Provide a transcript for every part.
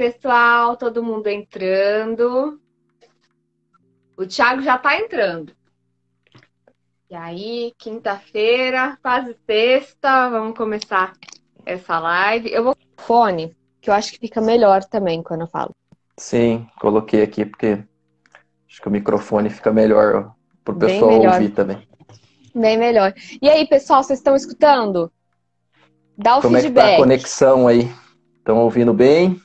pessoal, todo mundo entrando. O Thiago já tá entrando. E aí, quinta-feira, quase sexta, vamos começar essa live. Eu vou com o fone, que eu acho que fica melhor também quando eu falo. Sim, coloquei aqui porque acho que o microfone fica melhor pro Bem pessoal melhor. ouvir também. Bem melhor. E aí, pessoal, vocês estão escutando? Dá o Como é que tá a feedback. conexão aí? Estão ouvindo bem?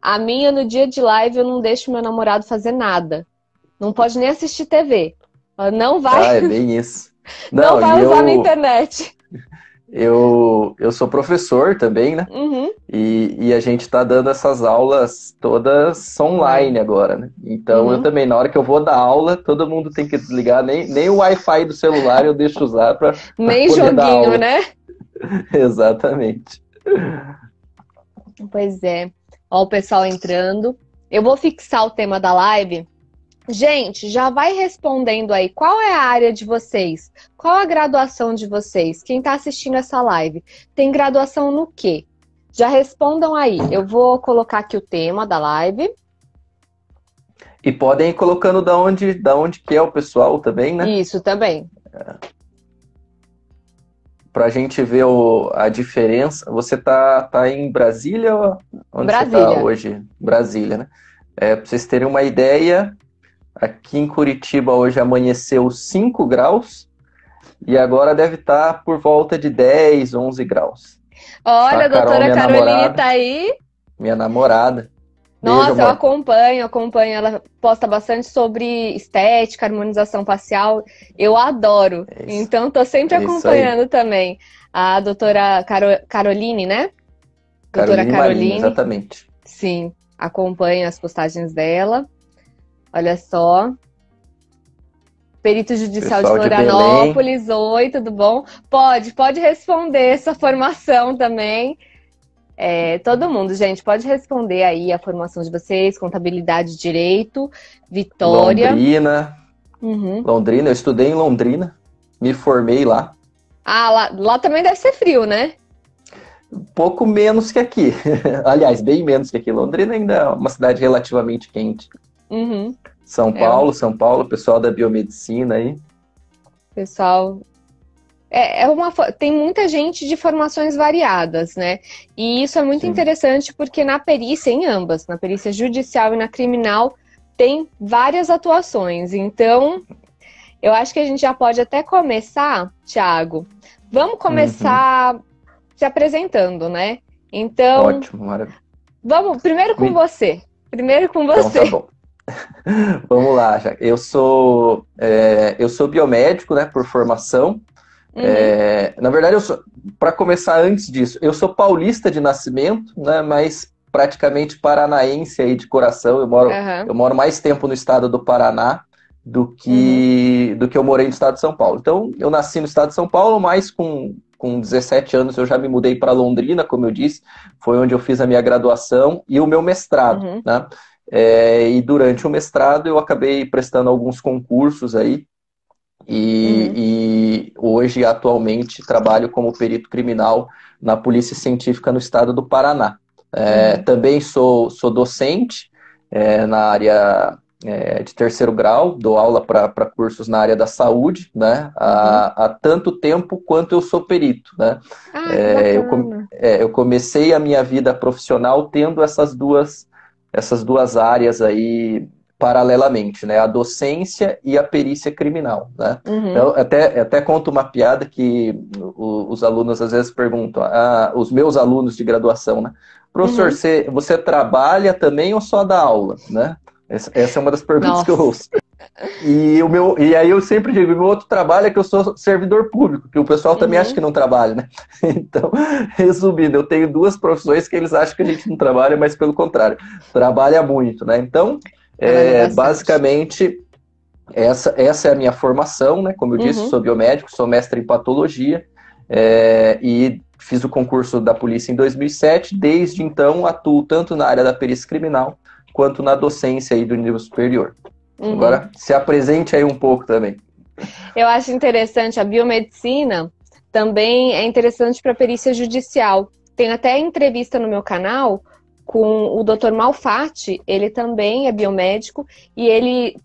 A minha, no dia de live, eu não deixo meu namorado fazer nada. Não pode nem assistir TV. Não vai, Ah, é bem isso. não Não, e vai usar na internet. eu sou professor também, né? Uhum. E a gente tá dando essas aulas todas online agora, né? Então eu Uhum. também, na hora que eu vou dar aula, todo mundo tem que desligar, nem o Wi-Fi do celular eu deixo usar para Nem poder dar joguinho, aula. né? Exatamente. Pois é. Ó, o pessoal entrando. Eu vou fixar o tema da live. Gente, já vai respondendo aí. Qual é a área de vocês? Qual a graduação de vocês? Quem está assistindo essa live tem graduação no quê? Já respondam aí. Eu vou colocar aqui o tema da live. E podem ir colocando da onde que é o pessoal também, né? Isso também. Pra gente ver a diferença. Você tá em Brasília ou onde você tá Brasília. hoje? Brasília, né? Pra vocês terem uma ideia, aqui em Curitiba hoje amanheceu 5 graus e agora deve estar por volta de 10, 11 graus. Olha, A a Carol, doutora minha Caroline namorada, tá aí. minha namorada. Beijo, Nossa, eu amor. acompanho. Ela posta bastante sobre estética, harmonização facial. Eu adoro. É isso, Então, tô sempre é isso aí. acompanhando também. A doutora Caroline, né? Doutora Caroline Marinho, Caroline. exatamente. Sim, acompanho as postagens dela. Olha só. Perito Judicial de Pessoal de Belém. Florianópolis. Oi, tudo bom? Pode responder essa formação também. Todo mundo, gente, pode responder aí a formação de vocês, contabilidade, direito, Vitória. Londrina. Uhum. Londrina, eu estudei em Londrina, me formei lá. Ah, lá também deve ser frio, né? Um pouco menos que aqui. Aliás, bem menos que aqui. Londrina ainda é uma cidade relativamente quente. Uhum. São Paulo, pessoal da biomedicina aí. Pessoal, tem muita gente de formações variadas, né? E isso é muito Sim. interessante porque na perícia, em ambas, na perícia judicial e na criminal, tem várias atuações. Então, eu acho que a gente já pode até começar, Thiago. Vamos começar se apresentando, né? Então, Ótimo, maravilha. vamos primeiro com você. Então tá bom. Vamos lá, já. Eu sou biomédico, né, por formação. Na verdade, para começar antes disso, eu sou paulista de nascimento, né, mas praticamente paranaense aí de coração. Eu moro mais tempo no estado do Paraná do que eu morei no estado de São Paulo. Então, eu nasci no estado de São Paulo, mas com 17 anos eu já me mudei para Londrina, como eu disse, foi onde eu fiz a minha graduação e o meu mestrado, né? E durante o mestrado eu acabei prestando alguns concursos aí e hoje, atualmente, trabalho como perito criminal na Polícia Científica no estado do Paraná. Também sou docente na área de terceiro grau, dou aula para cursos na área da saúde, né? Há tanto tempo quanto eu sou perito, né? Eu comecei a minha vida profissional tendo essas duas áreas aí paralelamente, né? A docência e a perícia criminal, né? Então, até conto uma piada que os alunos às vezes perguntam, os meus alunos de graduação, né? Professor, você trabalha também ou só dá aula, né? Essa é uma das perguntas que eu ouço. E aí eu sempre digo, meu outro trabalho é que eu sou servidor público, que o pessoal também acha que não trabalha, né? Então, resumindo, eu tenho duas profissões que eles acham que a gente não trabalha, mas pelo contrário, trabalha muito, né? Então, basicamente, essa é a minha formação, né? Como eu disse, sou biomédico, sou mestre em patologia e fiz o concurso da polícia em 2007. Desde então, atuo tanto na área da perícia criminal quanto na docência aí do nível superior. Agora, se apresente aí um pouco também. Eu acho interessante, a biomedicina também é interessante para perícia judicial. Tem até entrevista no meu canal com o Dr. Malfatti. Ele também é biomédico e ele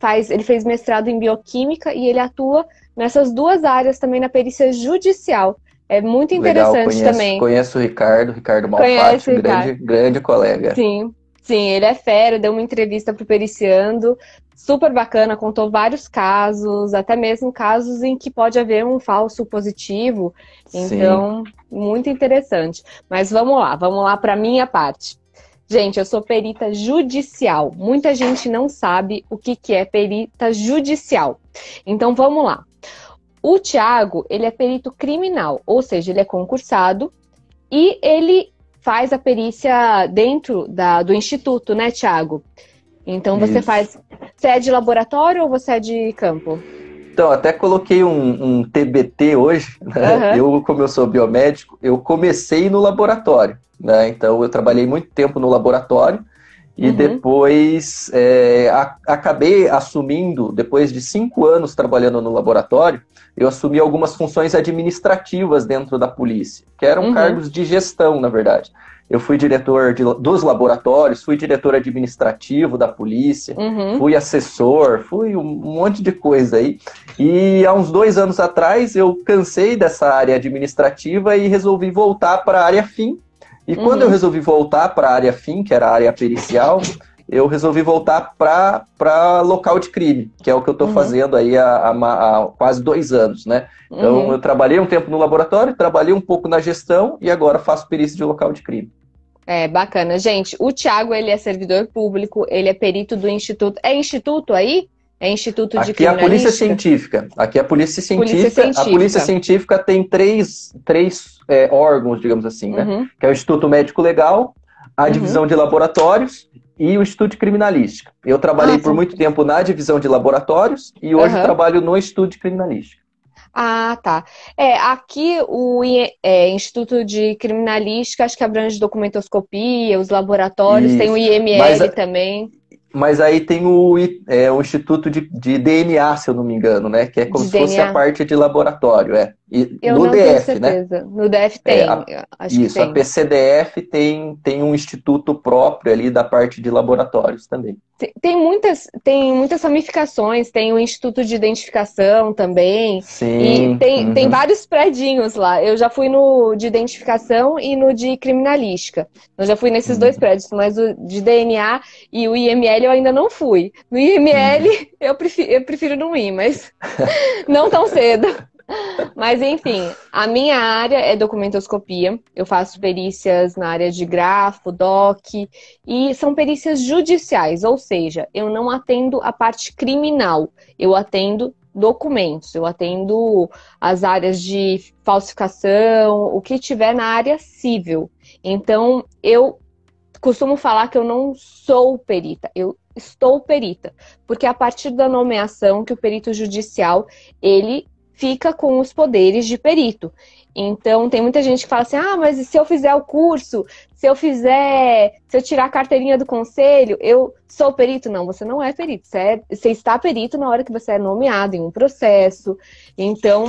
fez mestrado em bioquímica e ele atua nessas duas áreas também na perícia judicial. É muito interessante. Legal, também. Conheço o Ricardo Malfatti, grande colega. Sim, ele é fera, deu uma entrevista para o Periciando, super bacana, contou vários casos, até mesmo casos em que pode haver um falso positivo. Então, muito interessante. Mas vamos lá para a minha parte. Gente, eu sou perita judicial. Muita gente não sabe o que é perita judicial. Então, vamos lá. O Thiago, ele é perito criminal, ou seja, ele é concursado e ele faz a perícia dentro do instituto, né, Thiago? Então, você é de laboratório ou você é de campo? Então, até coloquei um TBT hoje, né? Como eu sou biomédico, eu comecei no laboratório, né? Então, eu trabalhei muito tempo no laboratório e depois acabei assumindo, depois de 5 anos trabalhando no laboratório, eu assumi algumas funções administrativas dentro da polícia, que eram cargos de gestão, na verdade. Eu fui diretor dos laboratórios, fui diretor administrativo da polícia, fui assessor, fui um monte de coisa aí. E há uns 2 anos atrás eu cansei dessa área administrativa e resolvi voltar para a área FIM. E quando eu resolvi voltar para a área FIM, que era a área pericial, eu resolvi voltar para local de crime, que é o que eu estou fazendo aí há quase 2 anos, né? Então, eu trabalhei um tempo no laboratório, trabalhei um pouco na gestão e agora faço perícia de local de crime. É, bacana. Gente, o Thiago, ele é servidor público, ele é perito do instituto. É instituto aí? É instituto de criminalística? Aqui é a polícia científica. Aqui é a polícia científica. A polícia científica tem três órgãos, digamos assim, né? Que é o Instituto Médico Legal, a divisão de laboratórios e o Instituto de Criminalística. Eu trabalhei por muito tempo na divisão de laboratórios e hoje trabalho no Instituto de Criminalística. Ah, tá. Aqui o Instituto de Criminalística, acho que abrange documentoscopia, os laboratórios, tem o IML também. Mas aí tem o Instituto de DNA, se eu não me engano, né? Que é como se fosse a parte de laboratório, Eu no não DF, tenho certeza. Né? No DF tem, acho que tem. A PCDF tem um instituto próprio ali da parte de laboratórios também. Tem muitas ramificações, tem o Instituto de Identificação também. Sim. E tem vários predinhos lá. Eu já fui no de identificação e no de criminalística. Eu já fui nesses 2 prédios, mas o de DNA e o IML eu ainda não fui. No IML eu prefiro não ir, mas não tão cedo. Mas enfim, a minha área é documentoscopia. Eu faço perícias na área de grafo, doc, e são perícias judiciais, ou seja, eu não atendo a parte criminal, eu atendo documentos, eu atendo as áreas de falsificação, o que tiver na área civil. Então, eu costumo falar que eu não sou perita, eu estou perita, porque a partir da nomeação que o perito judicial, ele fica com os poderes de perito. Então, tem muita gente que fala assim, mas e se eu fizer o curso, se eu tirar a carteirinha do conselho, eu sou perito? Não, você não é perito. Você está perito na hora que você é nomeado em um processo. Então,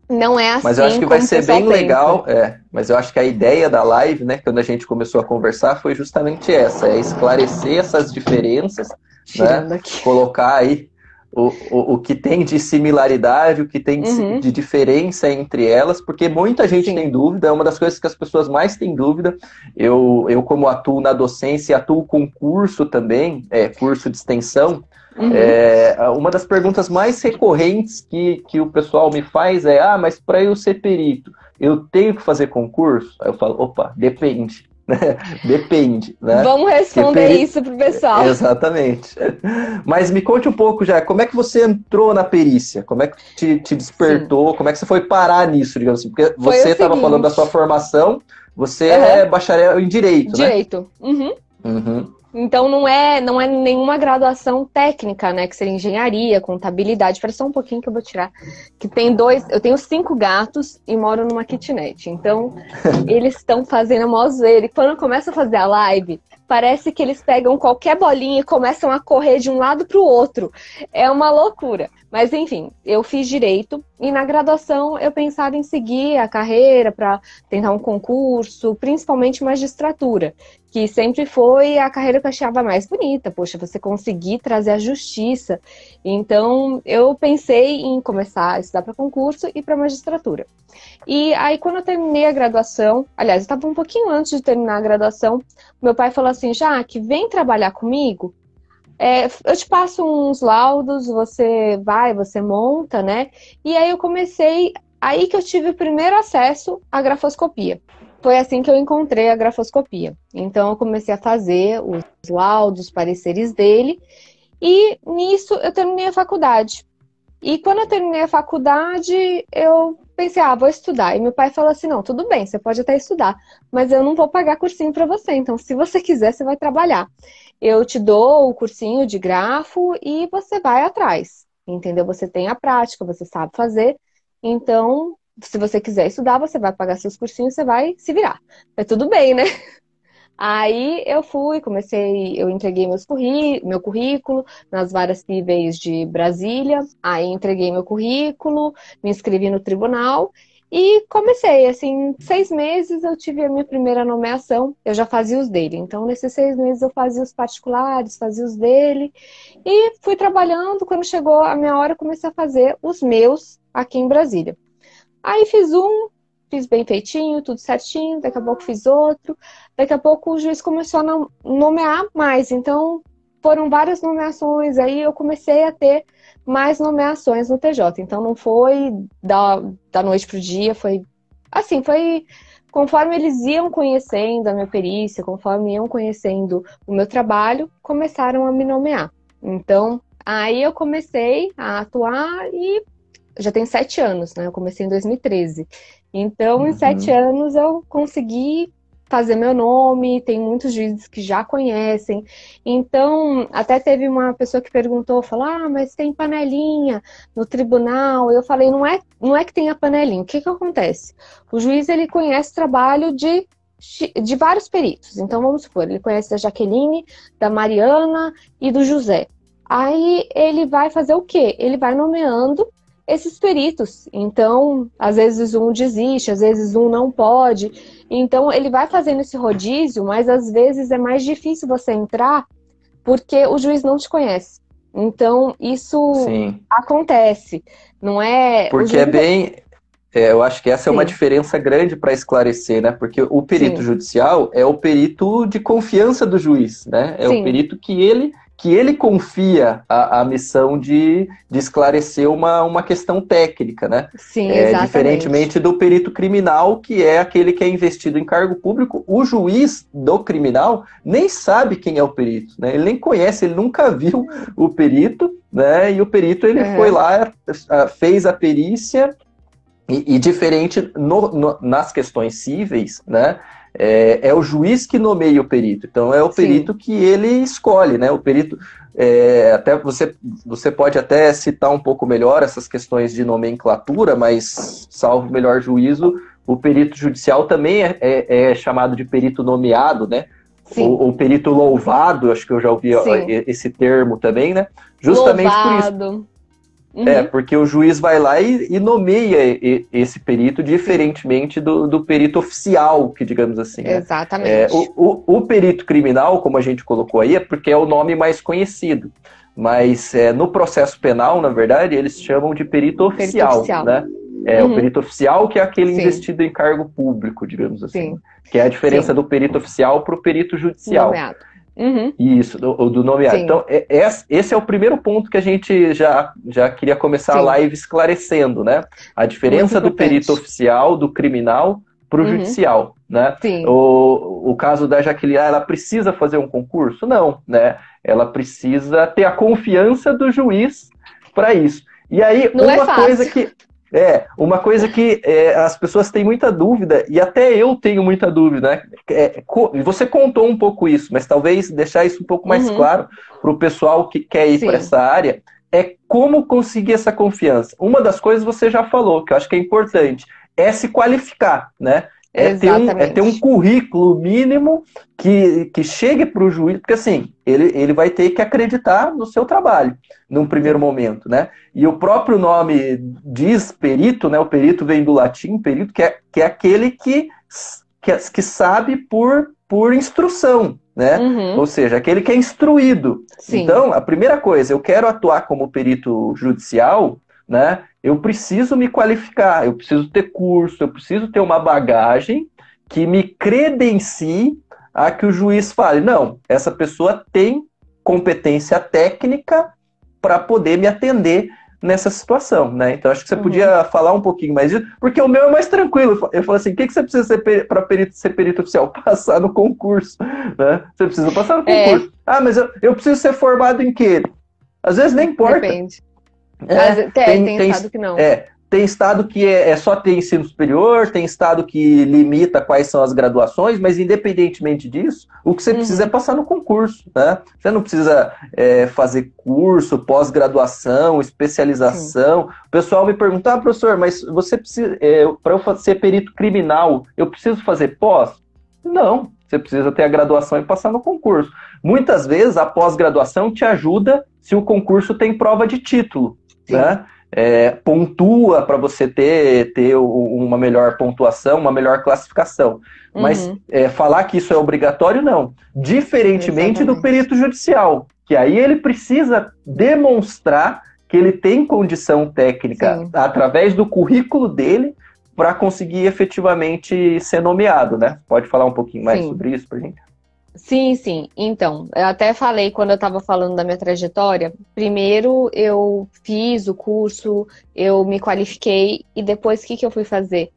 não é assim. Mas eu acho que vai ser bem legal, mas eu acho que a ideia da live, né, quando a gente começou a conversar, foi justamente essa, esclarecer essas diferenças, né, colocar aí o que tem de similaridade, o que tem de diferença entre elas, porque muita gente tem dúvida, é uma das coisas que as pessoas mais têm dúvida. Eu como atuo na docência, atuo com curso também, curso de extensão, uma das perguntas mais recorrentes que o pessoal me faz mas para eu ser perito, eu tenho que fazer concurso? Aí eu falo, opa, depende. Depende, né? Vamos responder isso pro pessoal. Exatamente. Mas me conte um pouco já, como é que você entrou na perícia? Como é que te despertou? Como é que você foi parar nisso, digamos assim? Porque você estava falando da sua formação, você é bacharel em Direito, né? Direito. Então não é nenhuma graduação técnica, né? Que seria engenharia, contabilidade. Espera só um pouquinho que eu vou tirar. Eu tenho 5 gatos e moro numa kitnet. Então, eles estão fazendo a mó zoeira. E quando começa a fazer a live, parece que eles pegam qualquer bolinha e começam a correr de um lado para o outro. É uma loucura. Mas enfim, eu fiz Direito e na graduação eu pensava em seguir a carreira para tentar um concurso, principalmente magistratura, que sempre foi a carreira que eu achava mais bonita. Poxa, você conseguir trazer a justiça. Então, eu pensei em começar a estudar para concurso e para magistratura. E aí, quando eu terminei a graduação, aliás, eu estava um pouquinho antes de terminar a graduação, meu pai falou assim, Jaque, vem trabalhar comigo, eu te passo uns laudos, você vai, você monta, né? E aí eu comecei, aí que eu tive o primeiro acesso à grafoscopia. Foi assim que eu encontrei a grafoscopia. Então eu comecei a fazer os laudos, os pareceres dele, e nisso eu terminei a faculdade. E quando eu terminei a faculdade, eu pensei, vou estudar. E meu pai falou assim, não, tudo bem, você pode até estudar, mas eu não vou pagar cursinho para você. Então, se você quiser, você vai trabalhar. Eu te dou o cursinho de grafo e você vai atrás, entendeu? Você tem a prática, você sabe fazer. Então, se você quiser estudar, você vai pagar seus cursinhos, você vai se virar. É tudo bem, né? Aí eu fui, eu entreguei meu currículo nas varas cíveis de Brasília, aí entreguei meu currículo, me inscrevi no tribunal e comecei, assim, 6 meses eu tive a minha primeira nomeação, eu já fazia os dele, então nesses 6 meses eu fazia os particulares, fazia os dele e fui trabalhando, quando chegou a minha hora eu comecei a fazer os meus aqui em Brasília. Aí fiz bem feitinho, tudo certinho, daqui a pouco fiz outro, daqui a pouco o juiz começou a nomear mais, então foram várias nomeações, aí eu comecei a ter mais nomeações no TJ, então não foi da noite pro dia, foi assim, foi conforme eles iam conhecendo a minha perícia, conforme iam conhecendo o meu trabalho, começaram a me nomear. Então, aí eu comecei a atuar e já tem 7 anos, né? Eu comecei em 2013. Então, em 7 anos eu consegui fazer meu nome, tem muitos juízes que já conhecem. Então, até teve uma pessoa que perguntou, falou, mas tem panelinha no tribunal. Eu falei, não é que tenha panelinha. O que que acontece? O juiz, ele conhece o trabalho de vários peritos. Então, vamos supor, ele conhece da Jaqueline, da Mariana e do José. Aí, ele vai fazer o quê? Ele vai nomeando esses peritos. Então, às vezes um desiste, às vezes um não pode. Então, ele vai fazendo esse rodízio, mas às vezes é mais difícil você entrar porque o juiz não te conhece. Então, isso Sim. acontece. Não é... Porque eu acho que essa é uma diferença grande para esclarecer, né? Porque o perito judicial é o perito de confiança do juiz, né? É o perito que ele confia a missão de esclarecer uma questão técnica, né? Sim, exatamente. Diferentemente do perito criminal, que é aquele que é investido em cargo público, o juiz do criminal nem sabe quem é o perito, né? Ele nem conhece, ele nunca viu o perito, né? E o perito, ele foi lá, fez a perícia, e diferente nas questões cíveis, né? É o juiz que nomeia o perito. Então, é o perito que ele escolhe, né? O perito, até você pode até citar um pouco melhor essas questões de nomenclatura, mas, salvo melhor juízo, o perito judicial também é chamado de perito nomeado, né? Ou perito louvado, acho que eu já ouvi esse termo também, né? Justamente louvado. Por isso. Porque o juiz vai lá e nomeia esse perito diferentemente do perito oficial, que digamos assim. Né? Exatamente. O perito criminal, como a gente colocou aí, é porque é o nome mais conhecido. Mas no processo penal, na verdade, eles chamam de perito oficial. Né? O perito oficial, que é aquele investido em cargo público, digamos assim. Que é a diferença do perito oficial para o perito judicial. Nomeado. Isso, do nomeado. Então, esse é o primeiro ponto que a gente já queria começar a live esclarecendo, né? A diferença do perito oficial, do criminal, para o judicial, né? O caso da Jaqueline, ela precisa fazer um concurso? Não, né? Ela precisa ter a confiança do juiz para isso. E aí, uma coisa que as pessoas têm muita dúvida, e até eu tenho muita dúvida, né? Você contou um pouco isso, mas talvez deixar isso um pouco mais claro para o pessoal que quer ir para essa área, é como conseguir essa confiança. Uma das coisas você já falou, que eu acho que é importante, é se qualificar, né? Ter um currículo mínimo que chegue para o juiz, porque assim, ele vai ter que acreditar no seu trabalho, num primeiro momento, né? E o próprio nome diz perito, né? O perito vem do latim, perito, que é aquele que sabe por por instrução, né? Ou seja, aquele que é instruído. Sim. Então, a primeira coisa, eu quero atuar como perito judicial, né? Eu preciso me qualificar, eu preciso ter curso, eu preciso ter uma bagagem que me credencie a que o juiz fale, não, essa pessoa tem competência técnica para poder me atender nessa situação, né? Então, acho que você podia falar um pouquinho mais disso, porque o meu é mais tranquilo. Eu falo assim, o que você precisa ser para ser perito oficial? Passar no concurso, né? Você precisa passar no concurso. Ah, mas eu preciso ser formado em quê? Às vezes nem importa. Depende. Tem estado que não. Tem estado que é só ter ensino superior, tem estado que limita quais são as graduações, mas independentemente disso, o que você precisa é passar no concurso, né? Você não precisa fazer curso, pós-graduação, especialização. O pessoal me pergunta, professor, mas você precisa, para eu ser perito criminal, eu preciso fazer pós? Não, você precisa ter a graduação e passar no concurso. Muitas vezes a pós-graduação te ajuda se o concurso tem prova de título, né? Pontua para você ter uma melhor pontuação, uma melhor classificação. Mas falar que isso é obrigatório, não. Diferentemente do perito judicial, que aí ele precisa demonstrar que ele tem condição técnica através do currículo dele para conseguir efetivamente ser nomeado, né? Pode falar um pouquinho mais sobre isso para gente? Sim. Então, eu até falei quando eu estava falando da minha trajetória. Primeiro eu fiz o curso, eu me qualifiquei e depois o que eu fui fazer?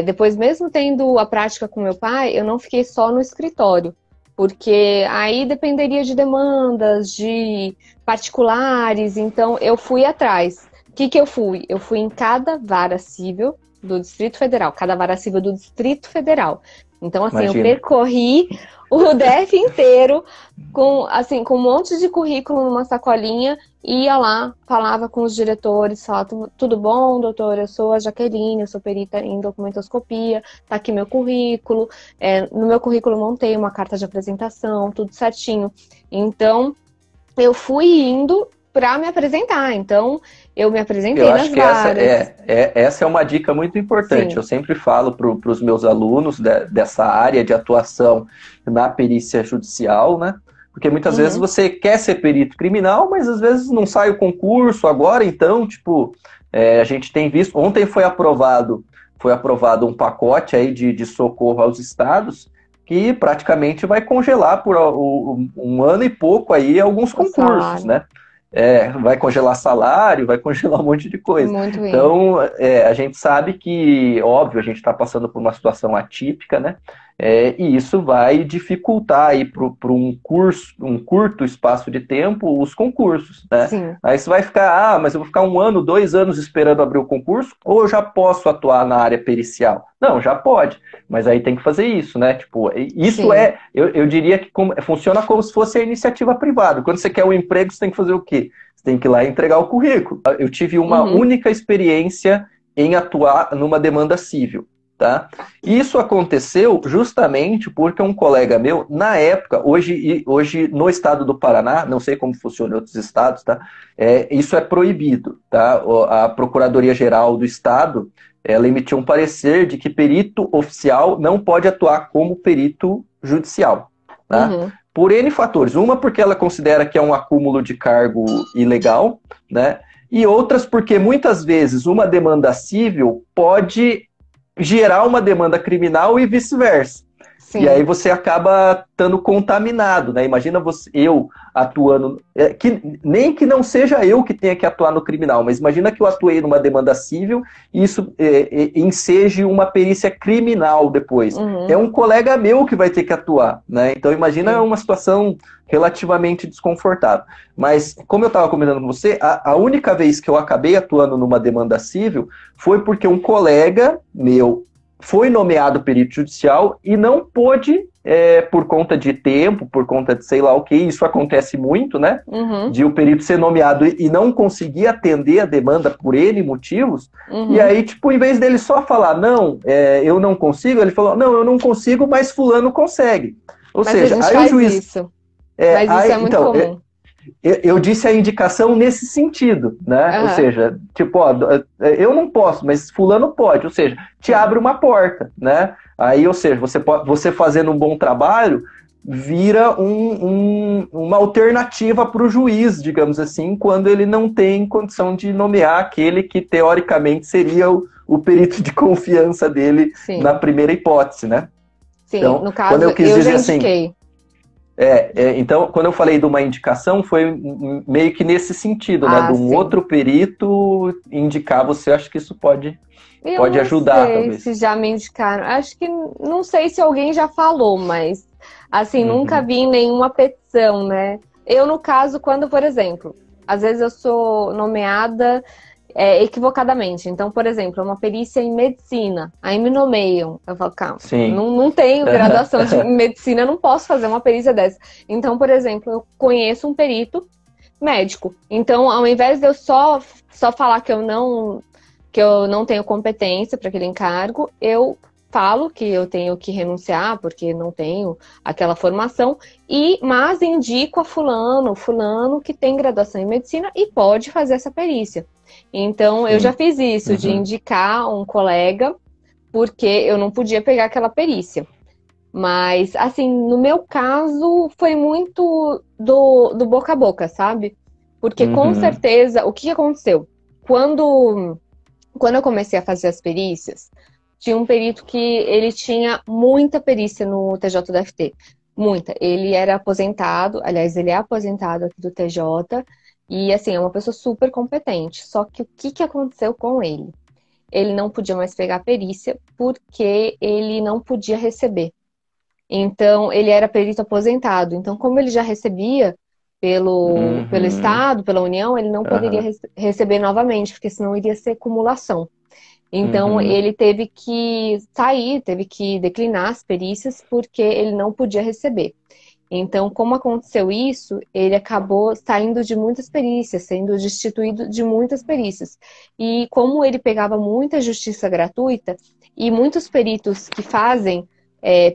Depois, mesmo tendo a prática com meu pai, eu não fiquei só no escritório, porque aí dependeria de demandas, de particulares, então eu fui atrás. O que eu fui? Eu fui em cada vara civil do Distrito Federal, cada vara civil do Distrito Federal. Então, assim, eu percorri o DF inteiro com um monte de currículo numa sacolinha, ia lá, falava com os diretores, falava, tudo bom, doutor? Eu sou a Jaqueline, eu sou perita em documentoscopia, tá aqui meu currículo. No meu currículo montei uma carta de apresentação, tudo certinho. Então, eu fui indo para me apresentar. Então, eu me apresentei nas varas. Essa é uma dica muito importante. Sim. Eu sempre falo para os meus alunos dessa área de atuação na perícia judicial, né? Porque muitas vezes você quer ser perito criminal, mas às vezes não sai o concurso agora, então, a gente tem visto... Ontem foi aprovado um pacote aí de socorro aos estados que praticamente vai congelar por um ano e pouco aí alguns concursos, né? Vai congelar salário, vai congelar um monte de coisa. Muito então, a gente sabe que, óbvio, a gente está passando por uma situação atípica, né? E isso vai dificultar aí para um curto espaço de tempo os concursos, né? Sim. Aí você vai ficar, mas eu vou ficar 1 ano, 2 anos esperando abrir o concurso, ou eu já posso atuar na área pericial? Não, já pode, mas aí tem que fazer isso, né? Isso eu diria que funciona como se fosse a iniciativa privada. Quando você quer um emprego, você tem que fazer o quê? Você tem que ir lá e entregar o currículo. Eu tive uma única experiência em atuar numa demanda civil. Tá? Isso aconteceu justamente porque um colega meu, na época, hoje no estado do Paraná, não sei como funciona em outros estados, tá? Isso é proibido. Tá? A Procuradoria-Geral do Estado, ela emitiu um parecer de que perito oficial não pode atuar como perito judicial. Tá? Por N fatores. Uma, porque ela considera que é um acúmulo de cargo ilegal, né? E outras porque muitas vezes uma demanda civil pode gerar uma demanda criminal e vice-versa. E aí você acaba estando contaminado, né? Imagina eu atuando, nem que não seja eu que tenha que atuar no criminal, mas imagina que eu atuei numa demanda civil e isso enseje uma perícia criminal depois. É um colega meu que vai ter que atuar, né? Então imagina uma situação relativamente desconfortável. Mas, como eu estava comentando com você, a única vez que eu acabei atuando numa demanda civil foi porque um colega meu foi nomeado perito judicial e não pôde, por conta de tempo, por conta de sei lá o que, isso acontece muito, né? De o perito ser nomeado e não conseguir atender a demanda por N motivos, e aí, em vez dele só falar, não, eu não consigo, ele falou, não, eu não consigo, mas fulano consegue. Ou seja, aí o juiz... Mas isso é muito comum. Eu disse a indicação nesse sentido, né? Aham. Ou seja, tipo, ó, eu não posso, mas fulano pode. Ou seja, te Sim. abre uma porta, né? Aí, ou seja, você fazendo um bom trabalho vira uma alternativa para o juiz, digamos assim, quando ele não tem condição de nomear aquele que teoricamente seria o perito de confiança dele na Sim. primeira hipótese, né? Sim. Então, No quando caso, eu quis eu já dizer assim, indiquei. então, quando eu falei de uma indicação, foi meio que nesse sentido, né? De Ah, um sim. outro perito indicar você, acho que isso Eu pode não ajudar, sei se talvez. já me indicaram. Acho que não sei se alguém já falou, mas assim, nunca Uhum. vi nenhuma petição, né? Eu, no caso, quando, por exemplo, às vezes eu sou nomeada equivocadamente. Então, por exemplo, uma perícia em medicina, aí me nomeiam. Eu falo, calma, Sim. não tenho graduação em medicina, eu não posso fazer uma perícia dessa. Então, por exemplo, eu conheço um perito médico. Então, ao invés de eu só falar que eu não tenho competência para aquele encargo, eu falo que eu tenho que renunciar porque não tenho aquela formação, mas indico a fulano que tem graduação em medicina e pode fazer essa perícia. Então, eu já Sim. fiz isso, de Uhum. indicar um colega, porque eu não podia pegar aquela perícia. Mas, assim, no meu caso, foi muito do boca a boca, sabe? Porque, com Uhum. certeza, o que aconteceu? Quando eu comecei a fazer as perícias, tinha um perito que ele tinha muita perícia no TJDFT. Muita. Ele era aposentado, aliás, ele é aposentado aqui do TJ, e, assim, é uma pessoa super competente. Só que o que aconteceu com ele? Ele não podia mais pegar a perícia porque ele não podia receber. Então, ele era perito aposentado. Então, como ele já recebia pelo Uhum. Estado, pela União, ele não poderia Aham. receber novamente, porque senão iria ser acumulação. Então, Uhum. ele teve que sair, teve que declinar as perícias, porque ele não podia receber. Então, como aconteceu isso, ele acabou saindo de muitas perícias, sendo destituído de muitas perícias. E como ele pegava muita justiça gratuita, e muitos peritos que fazem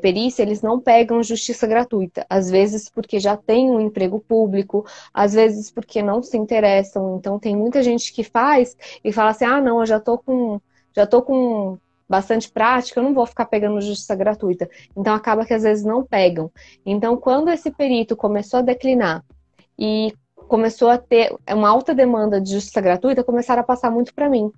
perícia, eles não pegam justiça gratuita. Às vezes porque já tem um emprego público, às vezes porque não se interessam. Então, tem muita gente que faz e fala assim, ah, não, eu já tô com bastante prática, eu não vou ficar pegando justiça gratuita. Então, acaba que às vezes não pegam. Então, quando esse perito começou a declinar e começou a ter uma alta demanda de justiça gratuita, começaram a passar muito para mim.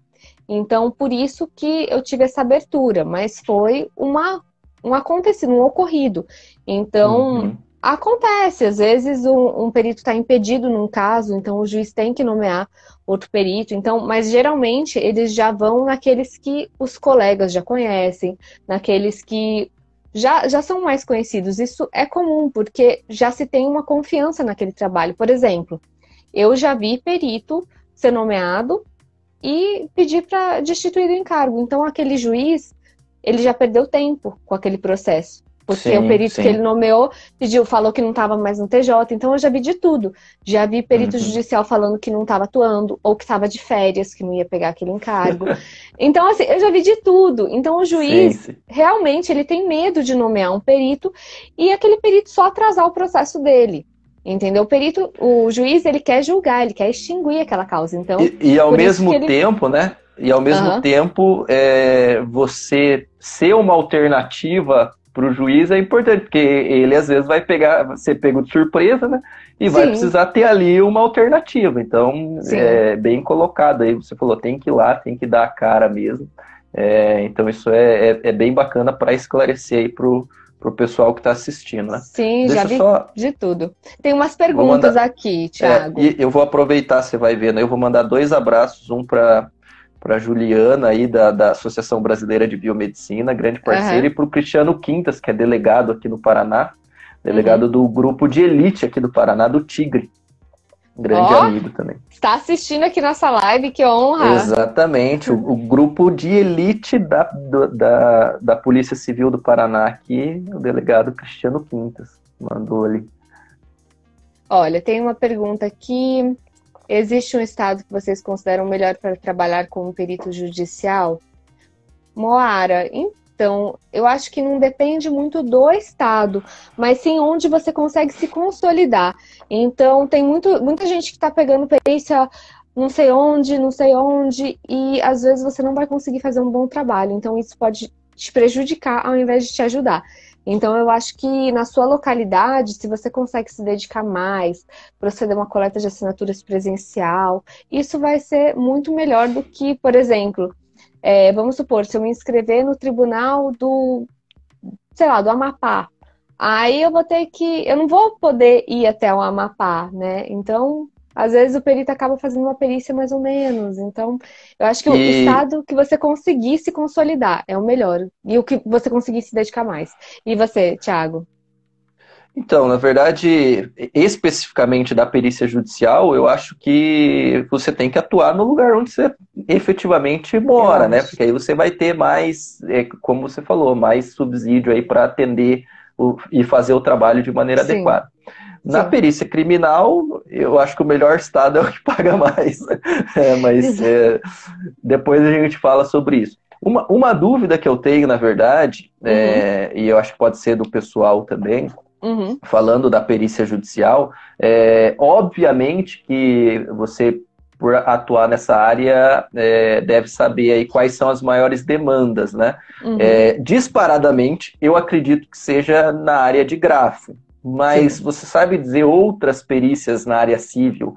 Então, por isso que eu tive essa abertura, mas foi um acontecido, um ocorrido. Então, Uhum. acontece, às vezes um perito está impedido num caso, então o juiz tem que nomear outro perito. Então, mas geralmente eles já vão naqueles que os colegas já conhecem, naqueles que já são mais conhecidos. Isso é comum, porque já se tem uma confiança naquele trabalho. Por exemplo, eu já vi perito ser nomeado e pedir para destituir do encargo. Então, aquele juiz, ele já perdeu tempo com aquele processo. Porque o Sim, perito que ele sim. nomeou falou que não estava mais no TJ. Então, eu já vi de tudo. Já vi perito Uhum. judicial falando que não estava atuando, ou que estava de férias, que não ia pegar aquele encargo. Então, assim, eu já vi de tudo. Então, o Sim, juiz, sim. realmente, ele tem medo de nomear um perito e aquele perito só atrasar o processo dele. Entendeu? O juiz, ele quer julgar, ele quer extinguir aquela causa. Então, E ao por isso que mesmo ele. tempo, né? E ao mesmo Aham. tempo, você ser uma alternativa para o juiz é importante, porque ele às vezes vai pegar, ser pego de surpresa, né? E vai Sim, precisar ter ali uma alternativa. Então, sim. bem colocado aí. Você falou, tem que ir lá, tem que dar a cara mesmo. Então, isso é bem bacana para esclarecer aí pro pessoal que está assistindo, né? Sim, já Deixa eu vi só. de tudo. Tem umas Vou perguntas mandar. aqui, Thiago. E eu vou aproveitar, você vai vendo, eu vou mandar dois abraços, um para Juliana aí da Associação Brasileira de Biomedicina, grande parceira, Aham. e para o Cristiano Quintas, que é delegado aqui no Paraná, Uhum. delegado do grupo de elite aqui do Paraná, do Tigre, grande Ó, amigo também. está assistindo aqui nossa live, que honra. Exatamente, o grupo de elite da Polícia Civil do Paraná aqui, o delegado Cristiano Quintas, mandou ali. Olha, tem uma pergunta aqui. Existe um estado que vocês consideram melhor para trabalhar como perito judicial? Moara, Então, eu acho que não depende muito do estado, mas sim onde você consegue se consolidar. Então, tem muita gente que está pegando perícia não sei onde, não sei onde, e às vezes você não vai conseguir fazer um bom trabalho. Então, isso pode te prejudicar ao invés de te ajudar. Então, eu acho que na sua localidade, se você consegue se dedicar mais, proceder a uma coleta de assinaturas presencial, isso vai ser muito melhor do que, por exemplo, vamos supor, se eu me inscrever no tribunal sei lá, do Amapá, aí eu não vou poder ir até o Amapá, né? Então, às vezes o perito acaba fazendo uma perícia mais ou menos. Então, eu acho que o E estado que você conseguir se consolidar é o melhor. E o que você conseguir se dedicar mais. E você, Thiago? então, na verdade, especificamente da perícia judicial, eu acho que você tem que atuar no lugar onde você efetivamente Eu mora, né? acho. Porque aí você vai ter mais, como você falou, mais subsídio aí para atender e fazer o trabalho de maneira Sim, adequada. Na sim. perícia criminal, eu acho que o melhor estado é o que paga mais. Mas depois a gente fala sobre isso. Uma dúvida que eu tenho, na verdade, Uhum, e eu acho que pode ser do pessoal também, uhum, falando da perícia judicial, obviamente que você, por atuar nessa área, deve saber aí quais são as maiores demandas, né? uhum. Disparadamente, eu acredito que seja na área de grafo, mas Sim. você sabe dizer outras perícias na área civil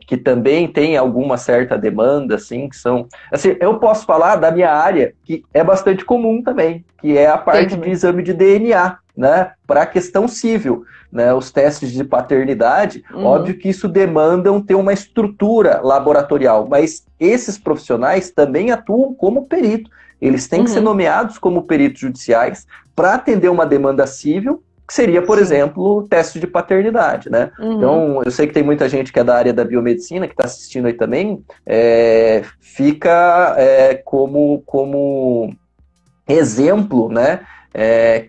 que também tem alguma certa demanda, assim, que são... Assim, eu posso falar da minha área, que é bastante comum também, que é a Tem parte de também. exame de DNA, né, para a questão civil, né, os testes de paternidade, Uhum, óbvio que isso demandam ter uma estrutura laboratorial, mas esses profissionais também atuam como perito, eles têm que ser uhum. nomeados como peritos judiciais para atender uma demanda civil, que seria, por Sim. exemplo, o teste de paternidade, né? Uhum, Então, eu sei que tem muita gente que é da área da biomedicina, que está assistindo aí também, fica como exemplo, né,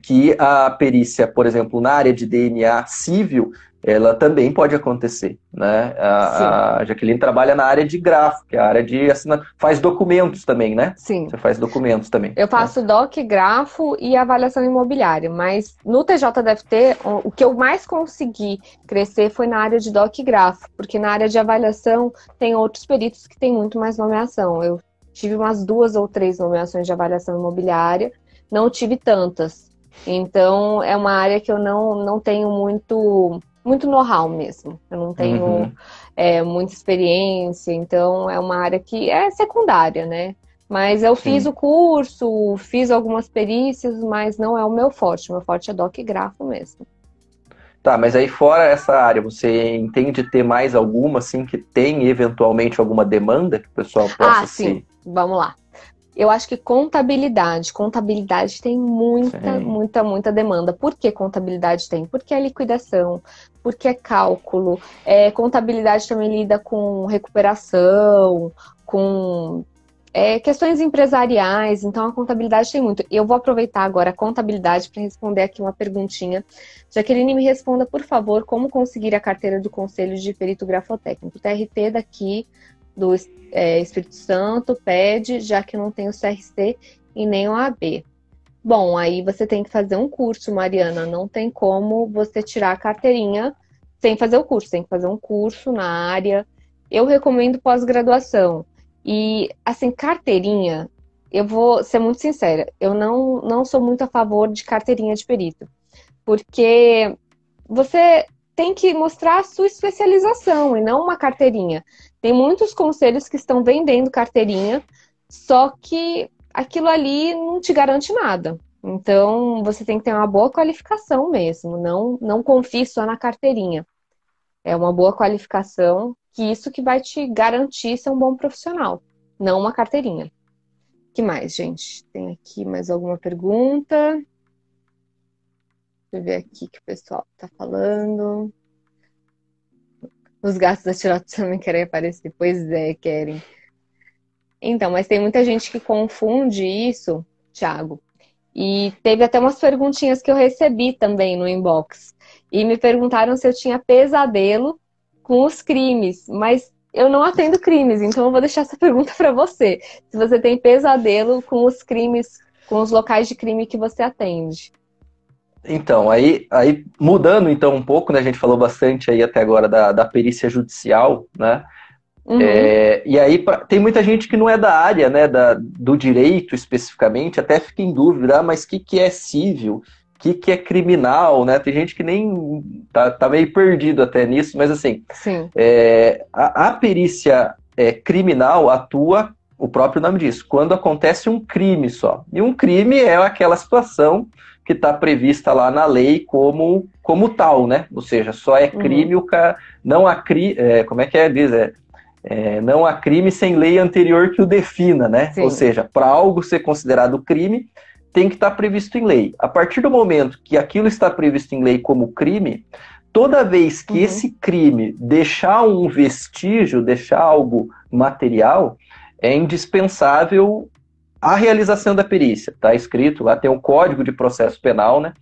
que a perícia, por exemplo, na área de DNA civil, ela também pode acontecer, né? sim. A Jaqueline trabalha na área de grafo, que é a área de faz documentos também, né? Sim. Você faz documentos também, Eu né? faço doc, grafo e avaliação imobiliária, mas no TJDFT, o que eu mais consegui crescer foi na área de doc e grafo, porque na área de avaliação tem outros peritos que têm muito mais nomeação. Eu tive umas 2 ou 3 nomeações de avaliação imobiliária, não tive tantas. Então, é uma área que eu não tenho muito know-how mesmo. Eu não tenho Uhum, muita experiência, então é uma área que é secundária, né? Mas eu fiz o sim. curso, fiz algumas perícias, mas não é o meu forte. O meu forte é doc e grafo mesmo. Tá, mas aí fora essa área, você entende ter mais alguma, assim, que tem eventualmente alguma demanda que o pessoal Ah, possa sim, se... vamos lá. Eu acho que contabilidade. Contabilidade tem muita, Sim, muita, muita demanda. Por que contabilidade tem? Porque é liquidação, porque é cálculo. Contabilidade também lida com recuperação, com questões empresariais. Então, a contabilidade tem muito. Eu vou aproveitar agora a contabilidade para responder aqui uma perguntinha. Jaqueline, me responda, por favor, como conseguir a carteira do Conselho de Perito Grafotécnico? O TRT daqui do Espírito Santo pede, já que não tem o CRC e nem o AB. Bom, aí você tem que fazer um curso, Mariana. Não tem como você tirar a carteirinha sem fazer o curso. Tem que fazer um curso na área. Eu recomendo pós-graduação. E, assim, carteirinha, eu vou ser muito sincera, eu não sou muito a favor de carteirinha de perito. Porque você tem que mostrar a sua especialização e não uma carteirinha. Tem muitos conselhos que estão vendendo carteirinha, só que aquilo ali não te garante nada. Então, você tem que ter uma boa qualificação mesmo, não confie só na carteirinha. É uma boa qualificação, que isso que vai te garantir ser um bom profissional, não uma carteirinha. Que mais, gente? Tem aqui mais alguma pergunta? Deixa eu ver aqui que o pessoal tá falando. Os gatos da Tirota também querem aparecer. Pois é, querem. Então, mas tem muita gente que confunde isso, Thiago. E teve até umas perguntinhas que eu recebi também no inbox. E me perguntaram se eu tinha pesadelo com os crimes. Mas eu não atendo crimes, então eu vou deixar essa pergunta para você. Se você tem pesadelo com os crimes com os locais de crime que você atende. Então, aí mudando então um pouco, né? A gente falou bastante aí até agora da perícia judicial, né? E aí tem muita gente que não é da área, né, do direito especificamente, até fica em dúvida, mas o que é civil, o que é criminal, né? Tem gente que nem tá meio perdido até nisso, mas assim, a perícia criminal atua, o próprio nome diz, quando acontece um crime só. E um crime é aquela situação que está prevista lá na lei como tal, né? Ou seja, só é crime não há crime, como é que diz? Não há crime sem lei anterior que o defina, né? Sim. Ou seja, para algo ser considerado crime, tem que estar previsto em lei. A partir do momento que aquilo está previsto em lei como crime, toda vez que esse crime deixar um vestígio, deixar algo material, é indispensável a realização da perícia. Está escrito lá, tem o Código de Processo Penal, né?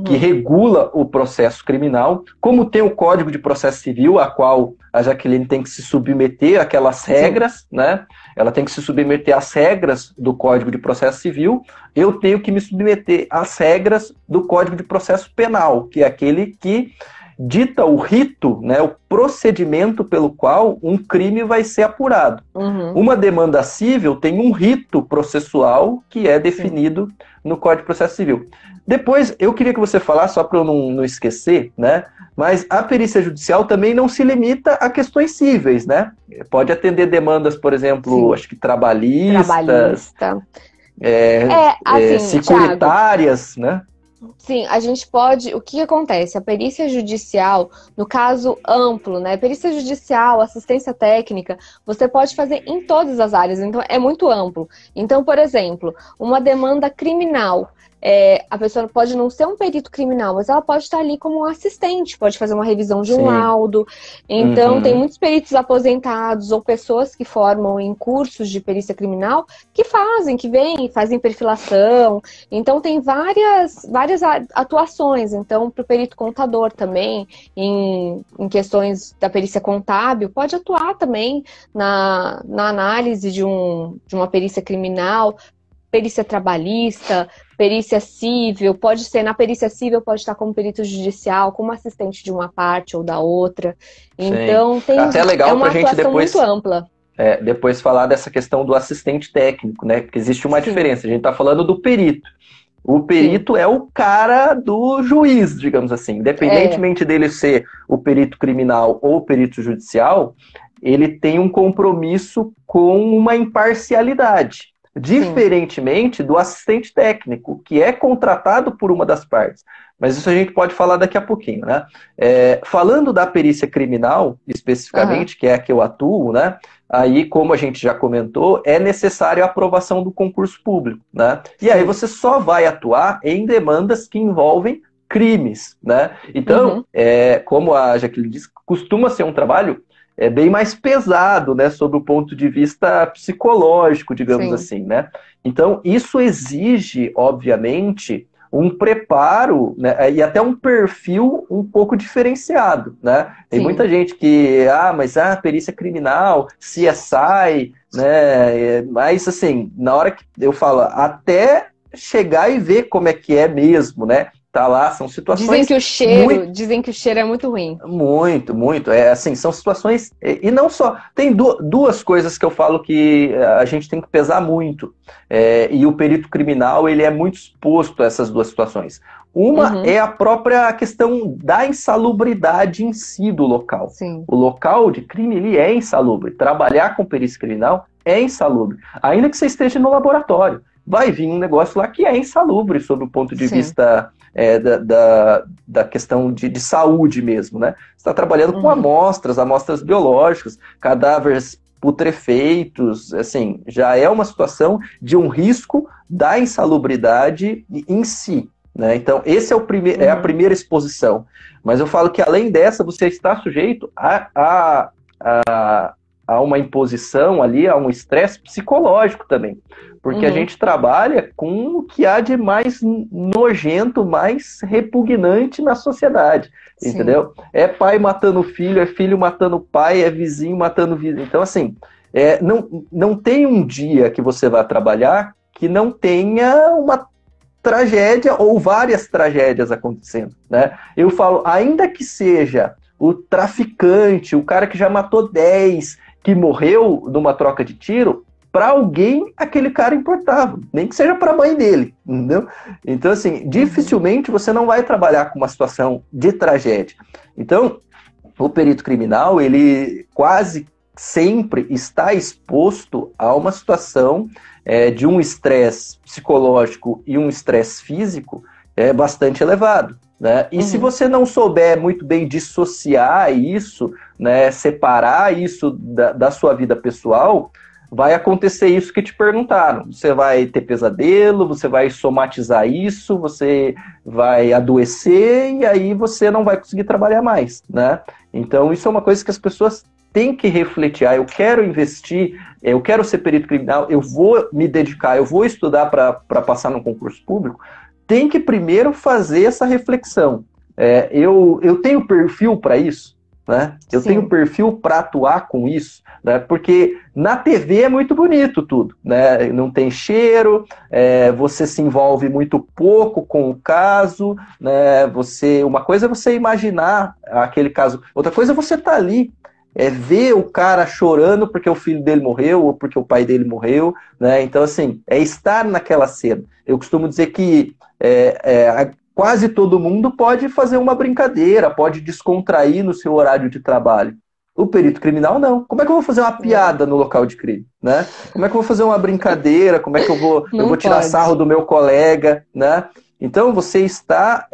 Que regula o processo criminal, como tem o Código de Processo Civil, a qual a Jaqueline tem que se submeter àquelas regras, né? Ela tem que se submeter às regras do Código de Processo Civil, eu tenho que me submeter às regras do Código de Processo Penal, que é aquele que dita o rito, né, o procedimento pelo qual um crime vai ser apurado. Uma demanda civil tem um rito processual que é definido no Código de Processo Civil. Depois, eu queria que você falasse, só para eu não esquecer, né? Mas a perícia judicial também não se limita a questões cíveis, né? Pode atender demandas, por exemplo, acho que trabalhistas, securitárias, Thiago, né? Sim, a gente pode... O que acontece? A perícia judicial, no caso amplo, né? Perícia judicial, assistência técnica, você pode fazer em todas as áreas, então é muito amplo. Então, por exemplo, uma demanda criminal, a pessoa pode não ser um perito criminal, mas ela pode estar ali como um assistente, pode fazer uma revisão de um laudo. Então, tem muitos peritos aposentados ou pessoas que formam em cursos de perícia criminal que vêm, fazem perfilação. Então, tem várias atuações. Então, para o perito contador também, em questões da perícia contábil, pode atuar também na análise de uma perícia criminal, perícia trabalhista, perícia civil, pode ser, na perícia civil pode estar como perito judicial, como assistente de uma parte ou da outra. Então, até legal uma pra gente depois, muito ampla. Depois falar dessa questão do assistente técnico, né? Porque existe uma diferença. A gente está falando do perito. O perito é o cara do juiz, digamos assim. Independentemente dele ser o perito criminal ou o perito judicial, ele tem um compromisso com uma imparcialidade. Diferentemente do assistente técnico, que é contratado por uma das partes. Mas isso a gente pode falar daqui a pouquinho, né? Falando da perícia criminal, especificamente, que é a que eu atuo, né? Aí, como a gente já comentou, é necessário a aprovação do concurso público, né? E aí você só vai atuar em demandas que envolvem crimes, né? Então, como a Jaqueline disse, costuma ser um trabalho bem mais pesado, né, sob o ponto de vista psicológico, digamos assim, né? Então, isso exige, obviamente, um preparo, né, e até um perfil um pouco diferenciado, né? Tem muita gente que, mas perícia criminal, CSI, né? Mas, assim, na hora que eu falo, até chegar e ver como é que é mesmo, né? Tá lá, são situações... Dizem que o cheiro é muito ruim. Muito, muito. Assim, são situações... E não só... Tem duas coisas que eu falo que a gente tem que pesar muito. E o perito criminal, ele é muito exposto a essas duas situações. Uma é a própria questão da insalubridade em si do local. O local de crime, ele é insalubre. Trabalhar com perícia criminal é insalubre. Ainda que você esteja no laboratório. Vai vir um negócio lá que é insalubre sob o ponto de vista da questão de saúde mesmo, né? Você está trabalhando com amostras biológicas, cadáveres putrefeitos, assim, já é uma situação de um risco da insalubridade em si, né? Então, esse é a primeira exposição. Mas eu falo que, além dessa, você está sujeito a uma imposição ali, a um estresse psicológico também. Porque a gente trabalha com o que há de mais nojento, mais repugnante na sociedade, entendeu? É pai matando filho, é filho matando pai, é vizinho matando vizinho. Então, assim, não tem um dia que você vai trabalhar que não tenha uma tragédia ou várias tragédias acontecendo, né? Eu falo, ainda que seja o traficante, o cara que já matou 10, que morreu numa troca de tiro, para alguém aquele cara importava, nem que seja para a mãe dele, entendeu? Então, assim, dificilmente você não vai trabalhar com uma situação de tragédia. Então, o perito criminal, ele quase sempre está exposto a uma situação de um estresse psicológico e um estresse físico bastante elevado, né? E se você não souber muito bem dissociar isso, né, separar isso da sua vida pessoal, vai acontecer isso que te perguntaram. Você vai ter pesadelo, você vai somatizar isso, você vai adoecer e aí você não vai conseguir trabalhar mais, né? Então isso é uma coisa que as pessoas têm que refletir. Eu quero investir, eu quero ser perito criminal, eu vou me dedicar, eu vou estudar para passar no concurso público. Tem que primeiro fazer essa reflexão. Eu tenho perfil para isso? Né? Eu tenho perfil para atuar com isso, né? Porque na TV é muito bonito tudo, né? Não tem cheiro, você se envolve muito pouco com o caso, né? Uma coisa é você imaginar aquele caso, outra coisa é você estar ali, ver o cara chorando porque o filho dele morreu ou porque o pai dele morreu, né? Então, assim, é estar naquela cena. Eu costumo dizer que quase todo mundo pode fazer uma brincadeira, pode descontrair no seu horário de trabalho. O perito criminal, não. Como é que eu vou fazer uma piada no local de crime? Né? Como é que eu vou fazer uma brincadeira? Como é que eu vou tirar sarro do meu colega? Né? Então, você está...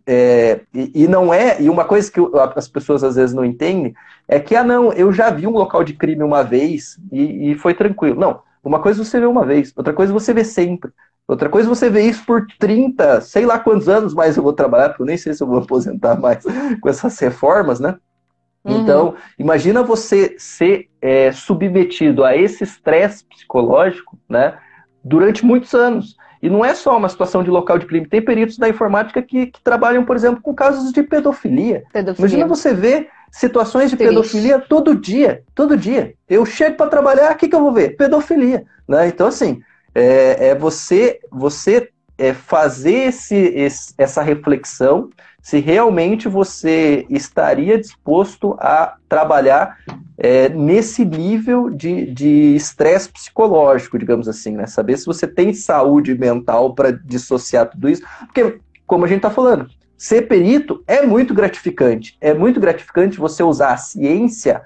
E uma coisa que as pessoas às vezes não entendem é que, não, eu já vi um local de crime uma vez e foi tranquilo. Não, uma coisa você vê uma vez, outra coisa você vê sempre. Outra coisa, você vê isso por 30, sei lá quantos anos mais eu vou trabalhar, porque eu nem sei se eu vou aposentar mais com essas reformas, né? Então, imagina você ser submetido a esse estresse psicológico, né, durante muitos anos. E não é só uma situação de local de crime. Tem peritos da informática que trabalham, por exemplo, com casos de pedofilia. Imagina você ver situações de pedofilia todo dia. Todo dia. Eu chego para trabalhar, o que eu vou ver? Pedofilia. Né? Então, assim... você fazer essa reflexão se realmente você estaria disposto a trabalhar nesse nível de estresse psicológico, digamos assim, né? Saber se você tem saúde mental para dissociar tudo isso, porque, como a gente está falando, ser perito é muito gratificante você usar a ciência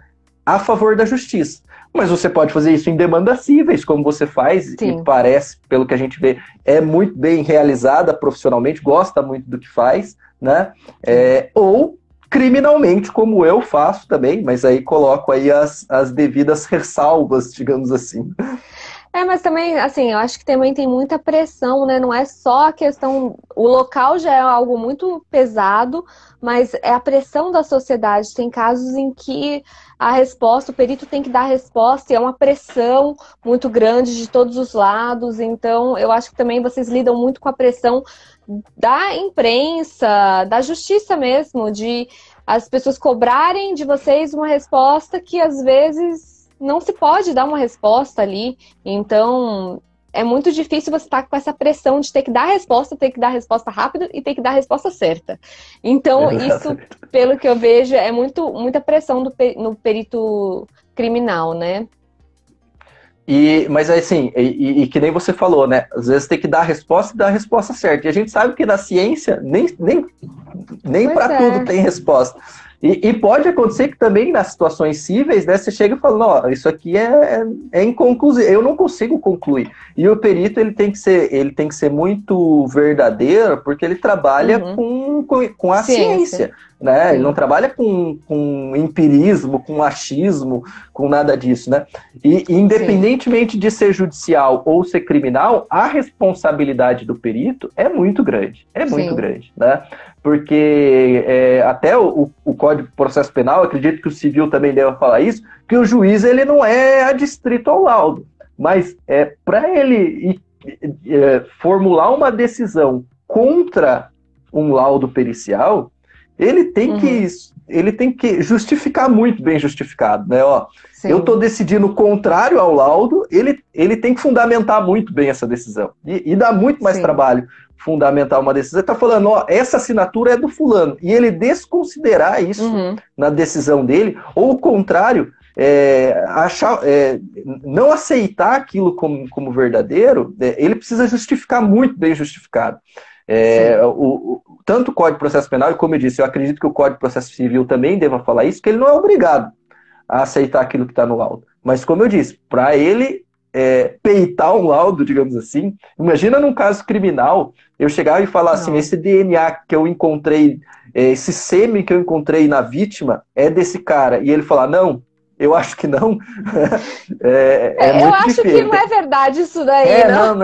a favor da justiça. Mas você pode fazer isso em demandas cíveis, como você faz, e parece, pelo que a gente vê, é muito bem realizada profissionalmente, gosta muito do que faz, né? Ou criminalmente, como eu faço também, mas aí coloco aí as devidas ressalvas, digamos assim. Mas também, assim, eu acho que também tem muita pressão, né? Não é só a questão... O local já é algo muito pesado, mas é a pressão da sociedade. Tem casos em que a resposta, o perito tem que dar a resposta, e é uma pressão muito grande de todos os lados. Então, eu acho que também vocês lidam muito com a pressão da imprensa, da justiça mesmo, de as pessoas cobrarem de vocês uma resposta que, às vezes... não se pode dar uma resposta ali, então é muito difícil você estar com essa pressão de ter que dar a resposta rápido e ter que dar a resposta certa. Então, isso, pelo que eu vejo, é muita pressão no perito criminal, né? Mas assim, que nem você falou, né? Às vezes tem que dar a resposta e dar a resposta certa. E a gente sabe que na ciência nem para tudo tem resposta. E pode acontecer que também nas situações cíveis, né, você chega e fala, não, isso aqui é inconclusivo, eu não consigo concluir. E o perito ele tem que ser muito verdadeiro, porque ele trabalha com a ciência, né? Ele não trabalha com empirismo, com achismo, com nada disso, né? E independentemente de ser judicial ou ser criminal, a responsabilidade do perito é muito grande, grande, né? Porque até o Código de Processo Penal, acredito que o civil também deve falar isso, que o juiz ele não é adstrito ao laudo, mas para ele formular uma decisão contra um laudo pericial, ele tem que justificar muito bem justificado, né? Ó, Sim. eu estou decidindo contrário ao laudo, ele tem que fundamentar muito bem essa decisão. E dá muito mais Sim. trabalho fundamentar uma decisão. Ele está falando, ó, essa assinatura é do fulano. E ele desconsiderar isso na decisão dele, ou o contrário, não aceitar aquilo como verdadeiro, ele precisa justificar muito bem justificado. Tanto o Código de Processo Penal, e como eu disse, eu acredito que o Código de Processo Civil também deva falar isso, que ele não é obrigado a aceitar aquilo que está no laudo. Mas, como eu disse, para ele peitar um laudo, digamos assim, imagina num caso criminal, eu chegar e falar assim, esse DNA que eu encontrei, esse sêmen que eu encontrei na vítima é desse cara, e ele falar, não, eu acho que não. Eu acho que não é verdade isso daí, não?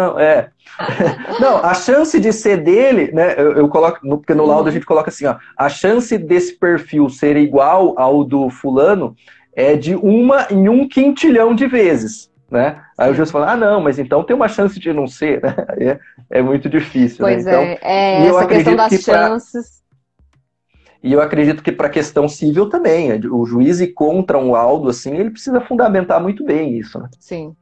Não, a chance de ser dele, né? Eu coloco, porque no laudo a gente coloca assim, ó, a chance desse perfil ser igual ao do fulano é de 1 em 1 quintilhão de vezes, né? Aí o juiz fala, não, mas então tem uma chance de não ser, né? É muito difícil. Pois, né? Então, essa questão das chances. E eu acredito que para a questão civil também, o juiz ir contra um laudo assim, ele precisa fundamentar muito bem isso, né? Sim.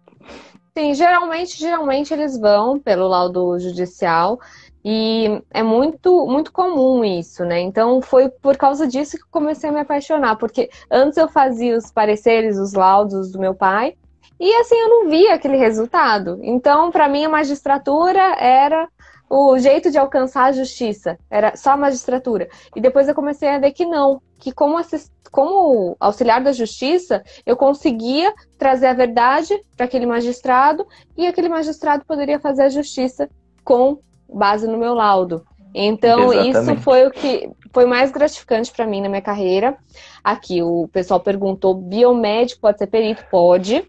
Sim, geralmente eles vão pelo laudo judicial e é muito, muito comum isso, né? Então foi por causa disso que eu comecei a me apaixonar, porque antes eu fazia os pareceres, os laudos do meu pai e assim eu não via aquele resultado. Então, para mim, a magistratura era o jeito de alcançar a justiça, era só a magistratura. E depois eu comecei a ver que não, que como auxiliar da justiça, eu conseguia trazer a verdade para aquele magistrado e aquele magistrado poderia fazer a justiça com base no meu laudo. Então, Isso foi o que foi mais gratificante para mim na minha carreira. Aqui, o pessoal perguntou, biomédico pode ser perito? Pode.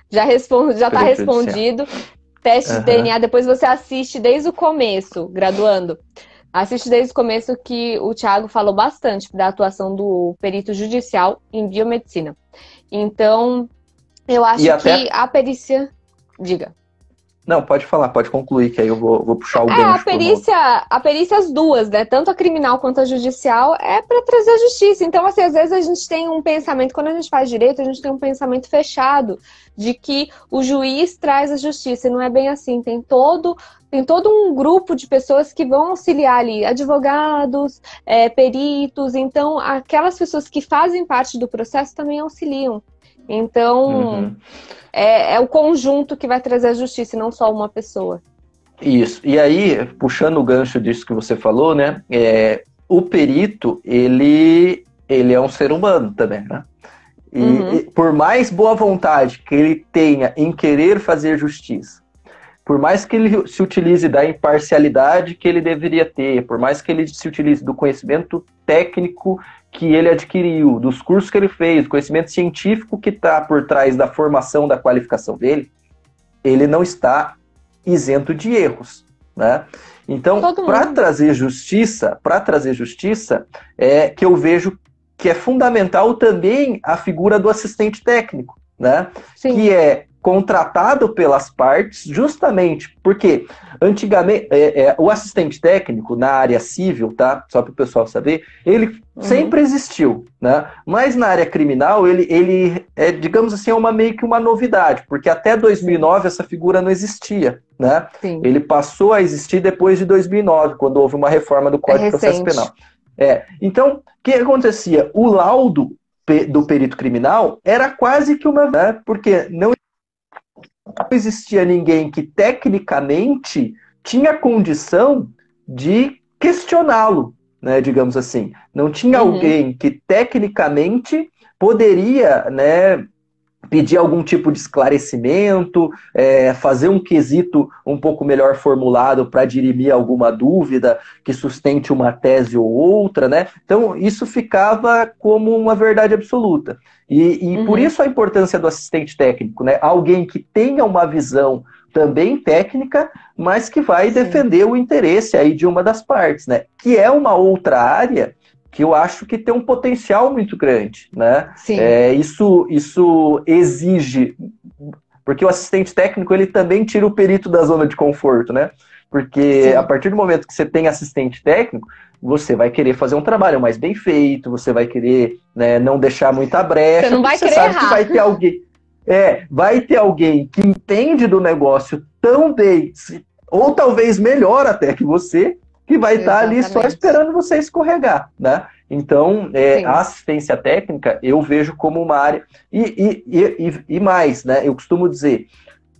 Já está respondido. Teste de DNA, depois você assiste desde o começo, graduando. Assiste desde o começo que o Thiago falou bastante da atuação do perito judicial em biomedicina. Então, eu acho que a perícia... Diga. Não, pode falar, pode concluir, que aí eu vou puxar o gancho. A perícia, as duas, né? Tanto a criminal quanto a judicial, é para trazer a justiça. Então, assim, às vezes a gente tem um pensamento, quando a gente faz direito, a gente tem um pensamento fechado de que o juiz traz a justiça. E não é bem assim. Tem todo um grupo de pessoas que vão auxiliar ali, advogados, peritos. Então, aquelas pessoas que fazem parte do processo também auxiliam. Então, é o conjunto que vai trazer a justiça, e não só uma pessoa. Isso. E aí, puxando o gancho disso que você falou, né? O perito, ele é um ser humano também, né? E por mais boa vontade que ele tenha em querer fazer justiça, por mais que ele se utilize da imparcialidade que ele deveria ter, por mais que ele se utilize do conhecimento técnico que ele adquiriu, dos cursos que ele fez, do conhecimento científico que está por trás da formação, da qualificação dele, ele não está isento de erros, né? Então, para trazer justiça, que eu vejo que é fundamental também a figura do assistente técnico, né? Sim. Que é contratado pelas partes justamente porque antigamente o assistente técnico na área civil, tá? Só para o pessoal saber, ele sempre existiu, né? Mas na área criminal ele é, digamos assim, meio que uma novidade, porque até 2009 essa figura não existia, né? Sim. Ele passou a existir depois de 2009, quando houve uma reforma do Código de Processo Penal. Então, o que acontecia? O laudo do perito criminal era quase que uma... Né? Porque não existia ninguém que tecnicamente tinha condição de questioná-lo, né, digamos assim. Não tinha alguém que tecnicamente poderia, né, pedir algum tipo de esclarecimento, fazer um quesito um pouco melhor formulado para dirimir alguma dúvida que sustente uma tese ou outra, né? Então, isso ficava como uma verdade absoluta. E por isso a importância do assistente técnico, né? Alguém que tenha uma visão também técnica, mas que vai defender o interesse aí de uma das partes, né? Que é uma outra área que eu acho que tem um potencial muito grande, né? Sim. Isso exige... Porque o assistente técnico, ele também tira o perito da zona de conforto, né? Porque Sim. a partir do momento que você tem assistente técnico, você vai querer fazer um trabalho mais bem feito, você vai querer, né, não deixar muita brecha, Você não vai porque você querer sabe que errar. vai ter alguém que entende do negócio tão bem, ou talvez melhor até que você, que vai estar ali só Exatamente. esperando você escorregar, né? Então, Sim. a assistência técnica eu vejo como uma área. E mais, né? Eu costumo dizer,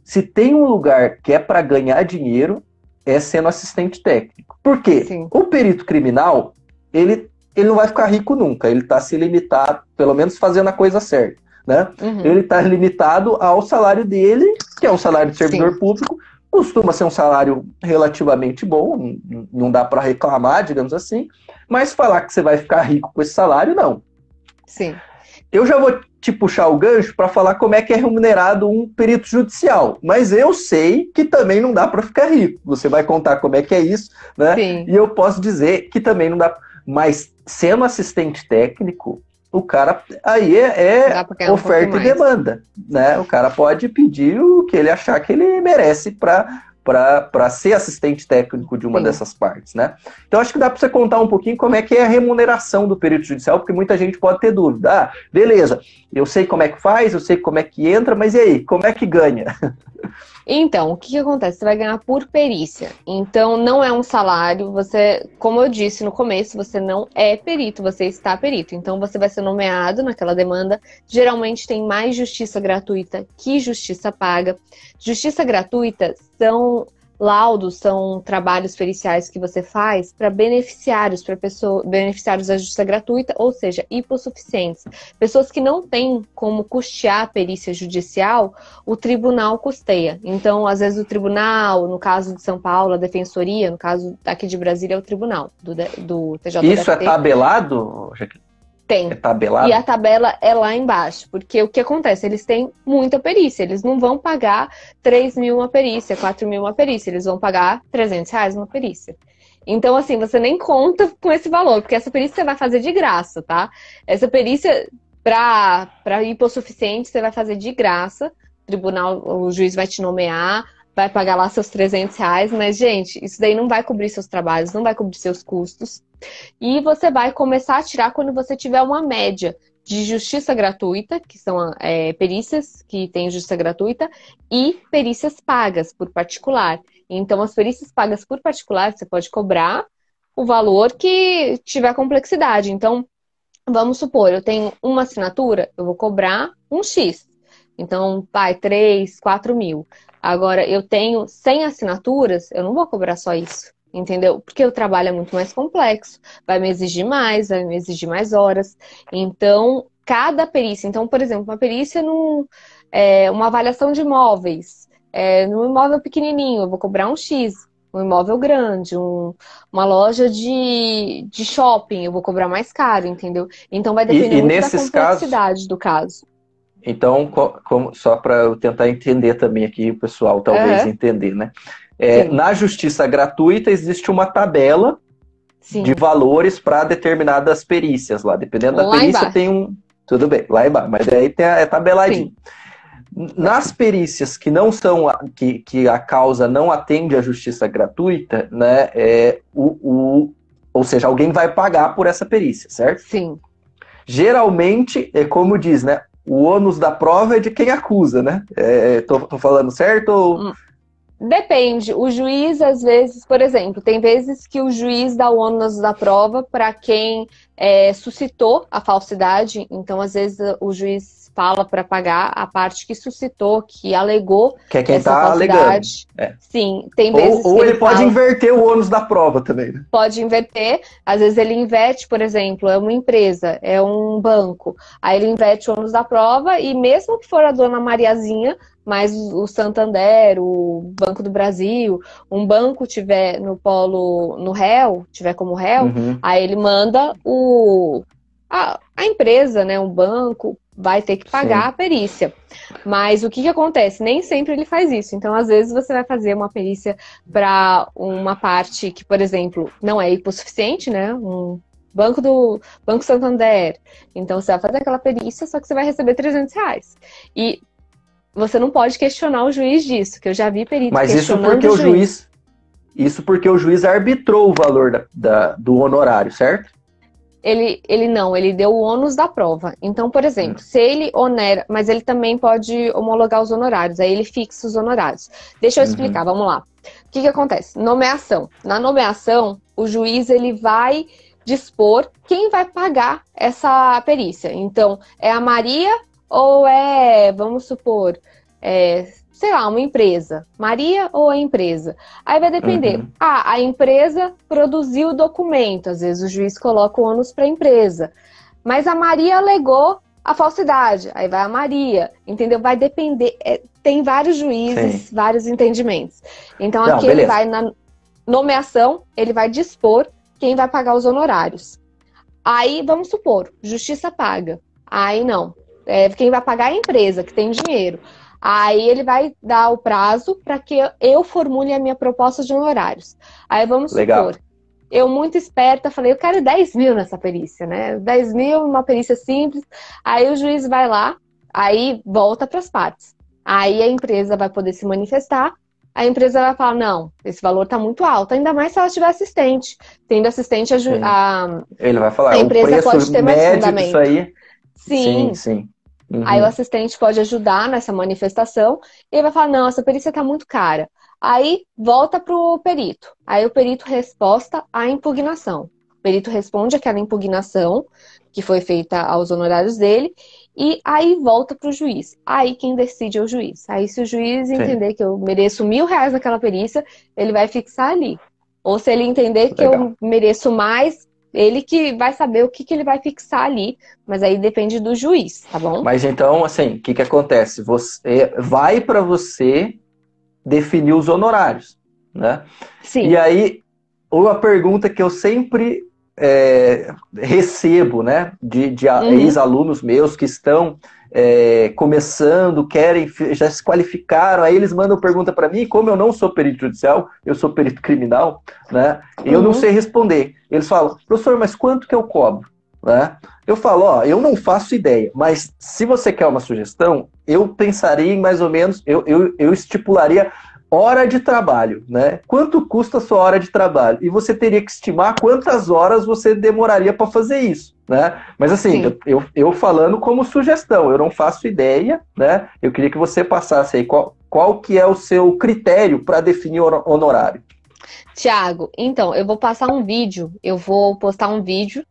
se tem um lugar que é para ganhar dinheiro, é sendo assistente técnico. Por quê? Sim. O perito criminal, ele não vai ficar rico nunca. Ele está se limitado, pelo menos fazendo a coisa certa, né? Uhum. Ele está limitado ao salário dele, que é um salário de servidor Sim. público. Costuma ser um salário relativamente bom, não dá para reclamar, digamos assim. Mas falar que você vai ficar rico com esse salário, não. Sim. Eu já vou te puxar o gancho para falar como é que é remunerado um perito judicial. Mas eu sei que também não dá para ficar rico. Você vai contar como é que é isso, né? Sim. E eu posso dizer que também não dá. Mas sendo assistente técnico, o cara aí Dá pra ganhar um oferta pouquinho e mais. demanda, né? O cara pode pedir o que ele achar que ele merece para ser assistente técnico de uma Sim. dessas partes, né? Então acho que dá para você contar um pouquinho como é que é a remuneração do perito judicial, porque muita gente pode ter dúvida. Ah, beleza, eu sei como é que faz, eu sei como é que entra, mas e aí, como é que ganha? Então, o que que acontece? Você vai ganhar por perícia. Então, não é um salário. Você, como eu disse no começo, você não é perito, você está perito. Então, você vai ser nomeado naquela demanda. Geralmente tem mais justiça gratuita que justiça paga. Justiça gratuita são laudos, são trabalhos periciais que você faz para beneficiários da justiça gratuita, ou seja, hipossuficientes. Pessoas que não têm como custear a perícia judicial, o tribunal custeia. Então, às vezes o tribunal, no caso de São Paulo, a defensoria, no caso aqui de Brasília é o tribunal do TJDFT. Isso é tabelado, Jaqueline? Tem. É tabelado? E a tabela é lá embaixo, porque o que acontece? Eles têm muita perícia, eles não vão pagar 3 mil uma perícia, 4 mil uma perícia, eles vão pagar R$300 uma perícia. Então, assim, você nem conta com esse valor, porque essa perícia você vai fazer de graça, tá? Essa perícia, para hipossuficiente, você vai fazer de graça, o tribunal, o juiz vai te nomear, vai pagar lá seus R$300, mas, gente, isso daí não vai cobrir seus trabalhos, não vai cobrir seus custos. E você vai começar a tirar quando você tiver uma média de justiça gratuita, que são perícias que têm justiça gratuita, e perícias pagas por particular. Então, as perícias pagas por particular, você pode cobrar o valor que tiver complexidade. Então, vamos supor, eu tenho uma assinatura, eu vou cobrar um X. Então, 3, 4 mil. Agora, eu tenho 100 assinaturas, eu não vou cobrar só isso. Entendeu? Porque o trabalho é muito mais complexo, vai me exigir mais horas. Então, cada perícia. Então, por exemplo, uma perícia uma avaliação de imóveis. Num imóvel pequenininho, eu vou cobrar um X. Um imóvel grande, uma loja de shopping, eu vou cobrar mais caro, entendeu? Então, vai depender muito da complexidade do caso. Então, só para eu tentar entender também aqui, o pessoal talvez entender, né? Na justiça gratuita existe uma tabela de valores para determinadas perícias lá. Dependendo da perícia, embaixo tem um. Tudo bem, lá embaixo, mas aí é tabeladinho. Sim. Nas perícias que não são, que a causa não atende à justiça gratuita, né? Ou seja, alguém vai pagar por essa perícia, certo? Sim. Geralmente, como diz, né? O ônus da prova é de quem acusa, né? Tô falando certo ou... Depende. O juiz, às vezes, por exemplo, tem vezes que o juiz dá o ônus da prova para quem suscitou a falsidade. Então, às vezes, o juiz fala para pagar a parte que suscitou, que alegou que é quem essa tá falsidade. Alegando. Sim, tem vezes ou que ele pode inverter o ônus da prova também, né? Pode inverter. Às vezes ele inverte, por exemplo, é uma empresa, é um banco. Aí ele inverte o ônus da prova e mesmo que for a dona Mariazinha, mas o Santander, o Banco do Brasil, um banco tiver no réu, tiver como réu, aí ele manda a empresa, né, um banco, vai ter que pagar a perícia. Mas o que acontece? Nem sempre ele faz isso. Então, às vezes, você vai fazer uma perícia para uma parte que, por exemplo, não é hipossuficiente, né? Um Banco Santander. Então, você vai fazer aquela perícia, só que você vai receber R$300. E você não pode questionar o juiz disso, que eu já vi perito Mas isso questionando porque o juiz... Isso porque o juiz arbitrou o valor do honorário, certo? Ele deu o ônus da prova. Então, por exemplo, se ele onera, mas ele também pode homologar os honorários, aí ele fixa os honorários. Deixa eu explicar, vamos lá. O que acontece? Nomeação. Na nomeação, o juiz ele vai dispor quem vai pagar essa perícia. Então, é a Maria ou é, vamos supor, sei lá, uma empresa. Maria ou a empresa? Aí vai depender. A empresa produziu o documento. Às vezes o juiz coloca o ônus para a empresa. Mas a Maria alegou a falsidade. Aí vai a Maria. Entendeu? Vai depender. Tem vários juízes, vários entendimentos. Então aqui ele vai na nomeação, ele vai dispor quem vai pagar os honorários. Aí, vamos supor, justiça paga. Aí não. Quem vai pagar é a empresa, que tem dinheiro. Aí ele vai dar o prazo para que eu formule a minha proposta de honorários. Aí vamos supor, eu muito esperta, falei, eu quero 10 mil nessa perícia, né? 10 mil, uma perícia simples. Aí o juiz vai lá, aí volta para as partes. Aí a empresa vai poder se manifestar, a empresa vai falar, não, esse valor está muito alto, ainda mais se ela tiver assistente. Tendo assistente, ele vai falar, a empresa o preço pode ter mais fundamento. Disso aí. Sim. Aí o assistente pode ajudar nessa manifestação e ele vai falar, não, essa perícia está muito cara. Aí volta para o perito. Aí o perito resposta à impugnação. O perito responde aquela impugnação que foi feita aos honorários dele e aí volta para o juiz. Aí quem decide é o juiz. Aí se o juiz entender que eu mereço R$1.000 naquela perícia, ele vai fixar ali. Ou se ele entender que eu mereço mais, ele que vai saber o que ele vai fixar ali, mas aí depende do juiz, tá bom? Mas então, assim, o que acontece? Vai para você definir os honorários, né? Sim. E aí, uma pergunta que eu sempre recebo, né, de ex-alunos meus que estão começando, já se qualificaram, aí eles mandam pergunta para mim, como eu não sou perito judicial, eu sou perito criminal, né, e eu não sei responder. Eles falam, professor, mas quanto que eu cobro? Né? Eu falo, eu não faço ideia, mas se você quer uma sugestão, eu pensaria em mais ou menos, eu estipularia hora de trabalho, né? Quanto custa a sua hora de trabalho? E você teria que estimar quantas horas você demoraria para fazer isso, né? Mas assim, eu falando como sugestão, eu não faço ideia, né? Eu queria que você passasse aí qual que é o seu critério para definir honorário. Tiago, então, eu vou passar um vídeo, eu vou postar um vídeo.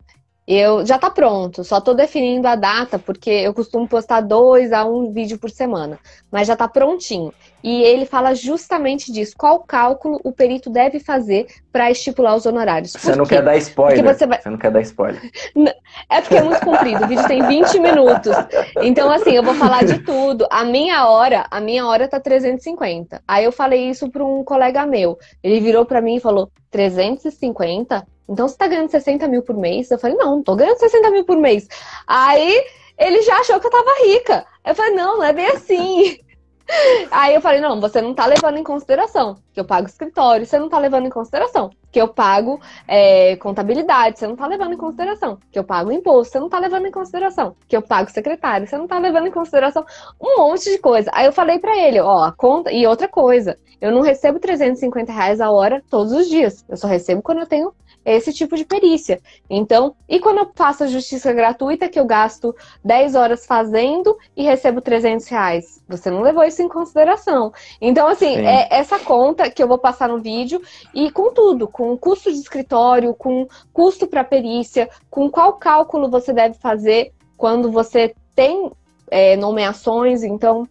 Já tá pronto, só tô definindo a data, porque eu costumo postar 2 a 1 vídeo por semana, mas já tá prontinho. E ele fala justamente disso, qual cálculo o perito deve fazer para estipular os honorários. Você não quer dar spoiler? Você não quer dar spoiler. É porque é muito comprido, o vídeo tem 20 minutos. Então, assim, eu vou falar de tudo. A minha hora tá 350. Aí eu falei isso para um colega meu. Ele virou para mim e falou, 350? Então você tá ganhando 60 mil por mês? Eu falei, não tô ganhando 60 mil por mês. Aí ele já achou que eu tava rica. Eu falei, não é bem assim. Aí eu falei, não, você não tá levando em consideração que eu pago escritório, você não tá levando em consideração que eu pago contabilidade, você não tá levando em consideração que eu pago imposto, você não tá levando em consideração que eu pago secretário, você não tá levando em consideração um monte de coisa. Aí eu falei pra ele, a conta, e outra coisa, eu não recebo R$350 a hora todos os dias, eu só recebo quando eu tenho esse tipo de perícia. Então, e quando eu faço a justiça gratuita, que eu gasto 10 horas fazendo e recebo R$300? Você não levou isso em consideração. Então, assim, é essa conta que eu vou passar no vídeo e com tudo, com custo de escritório, com custo para perícia, com qual cálculo você deve fazer quando você tem nomeações. Então,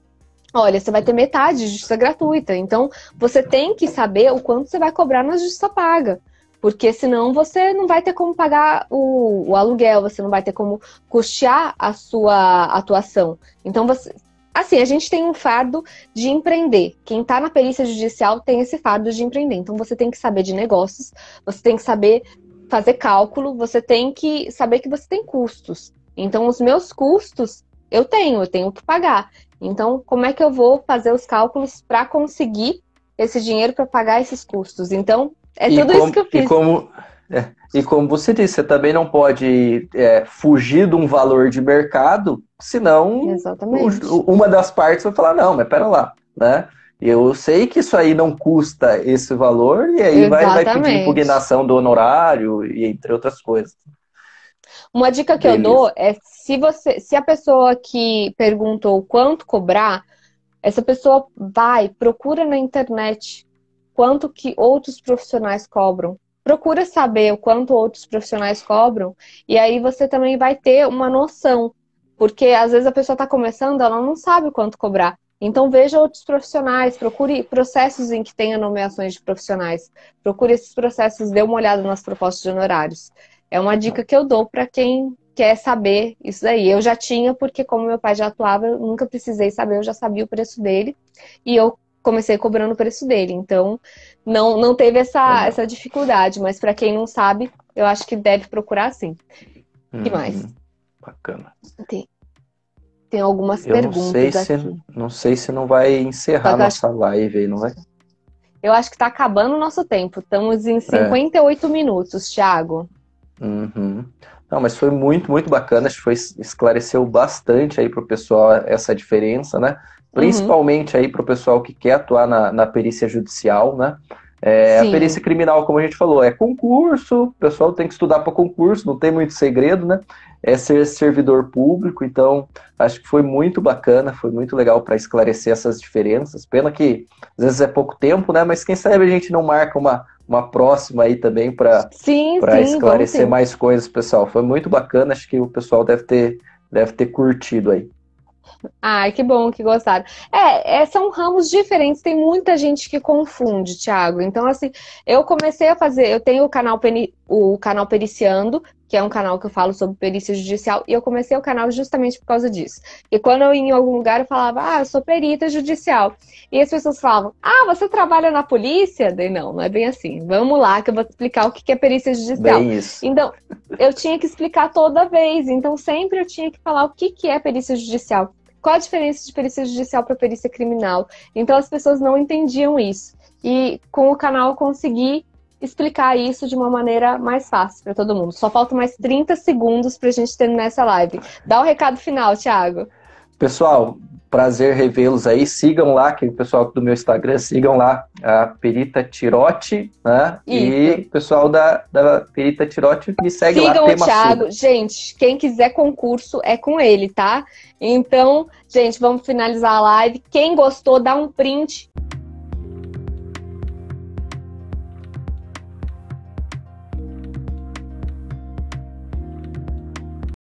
olha, você vai ter metade de justiça gratuita. Então, você tem que saber o quanto você vai cobrar na justiça paga. Porque senão você não vai ter como pagar o aluguel, você não vai ter como custear a sua atuação. Então, assim, a gente tem um fardo de empreender. Quem está na perícia judicial tem esse fardo de empreender. Então, você tem que saber de negócios, você tem que saber fazer cálculo, você tem que saber que você tem custos. Então, os meus custos, eu tenho que pagar. Então, como é que eu vou fazer os cálculos para conseguir esse dinheiro para pagar esses custos? Então, isso que eu fiz. E como você disse, você também não pode fugir de um valor de mercado, senão uma das partes vai falar, não, mas pera lá, né? eu sei que isso aí não custa esse valor, e aí vai pedir impugnação do honorário, e entre outras coisas. Uma dica que eu dou é, se a pessoa que perguntou quanto cobrar, essa pessoa procura na internet quanto que outros profissionais cobram. Procura saber o quanto outros profissionais cobram, e aí você também vai ter uma noção. Porque às vezes a pessoa está começando, ela não sabe quanto cobrar. Então veja outros profissionais, procure processos em que tenha nomeações de profissionais. Procure esses processos, dê uma olhada nas propostas de honorários. É uma dica que eu dou para quem quer saber isso daí. Eu já tinha, porque como meu pai já atuava, eu nunca precisei saber, eu já sabia o preço dele. E eu comecei cobrando o preço dele. Então não teve essa dificuldade. Mas para quem não sabe, eu acho que deve procurar sim. O que mais? Bacana. Tem algumas perguntas aqui. Não sei se não vai encerrar nossa live aí, não vai? Eu acho que está acabando o nosso tempo. Estamos em 58 minutos, Thiago. Não, mas foi muito, muito bacana. Acho que esclareceu bastante aí para o pessoal essa diferença, né? Principalmente aí para o pessoal que quer atuar na perícia judicial, né? A perícia criminal, como a gente falou, é concurso, o pessoal tem que estudar para concurso, não tem muito segredo, né? É ser servidor público, então acho que foi muito bacana, foi muito legal para esclarecer essas diferenças. Pena que às vezes é pouco tempo, né? Mas quem sabe a gente não marca uma próxima aí também para esclarecer mais coisas, pessoal. Foi muito bacana, acho que o pessoal deve ter curtido aí. Ai, que bom que gostaram. São ramos diferentes, tem muita gente que confunde, Thiago. Então, assim, eu comecei a fazer, eu tenho o canal Periciando, que é um canal que eu falo sobre perícia judicial, e eu comecei o canal justamente por causa disso. E quando eu ia em algum lugar, eu falava, eu sou perita judicial. E as pessoas falavam, você trabalha na polícia? Daí, não é bem assim. Vamos lá, que eu vou te explicar o que é perícia judicial. Bem isso. Então, eu tinha que explicar toda vez. Então, sempre eu tinha que falar o que é perícia judicial. Qual a diferença de perícia judicial para perícia criminal? Então as pessoas não entendiam isso. E com o canal eu consegui explicar isso de uma maneira mais fácil para todo mundo. Só faltam mais 30 segundos para a gente terminar essa live. Dá o recado final, Thiago. Pessoal, prazer revê-los aí. Sigam lá, que o pessoal do meu Instagram, sigam lá a Perita Tirotti, né? Isso. E o pessoal da Perita Tirotti me segue lá. Sigam o Thiago. Gente, quem quiser concurso é com ele, tá? Então, gente, vamos finalizar a live. Quem gostou, dá um print.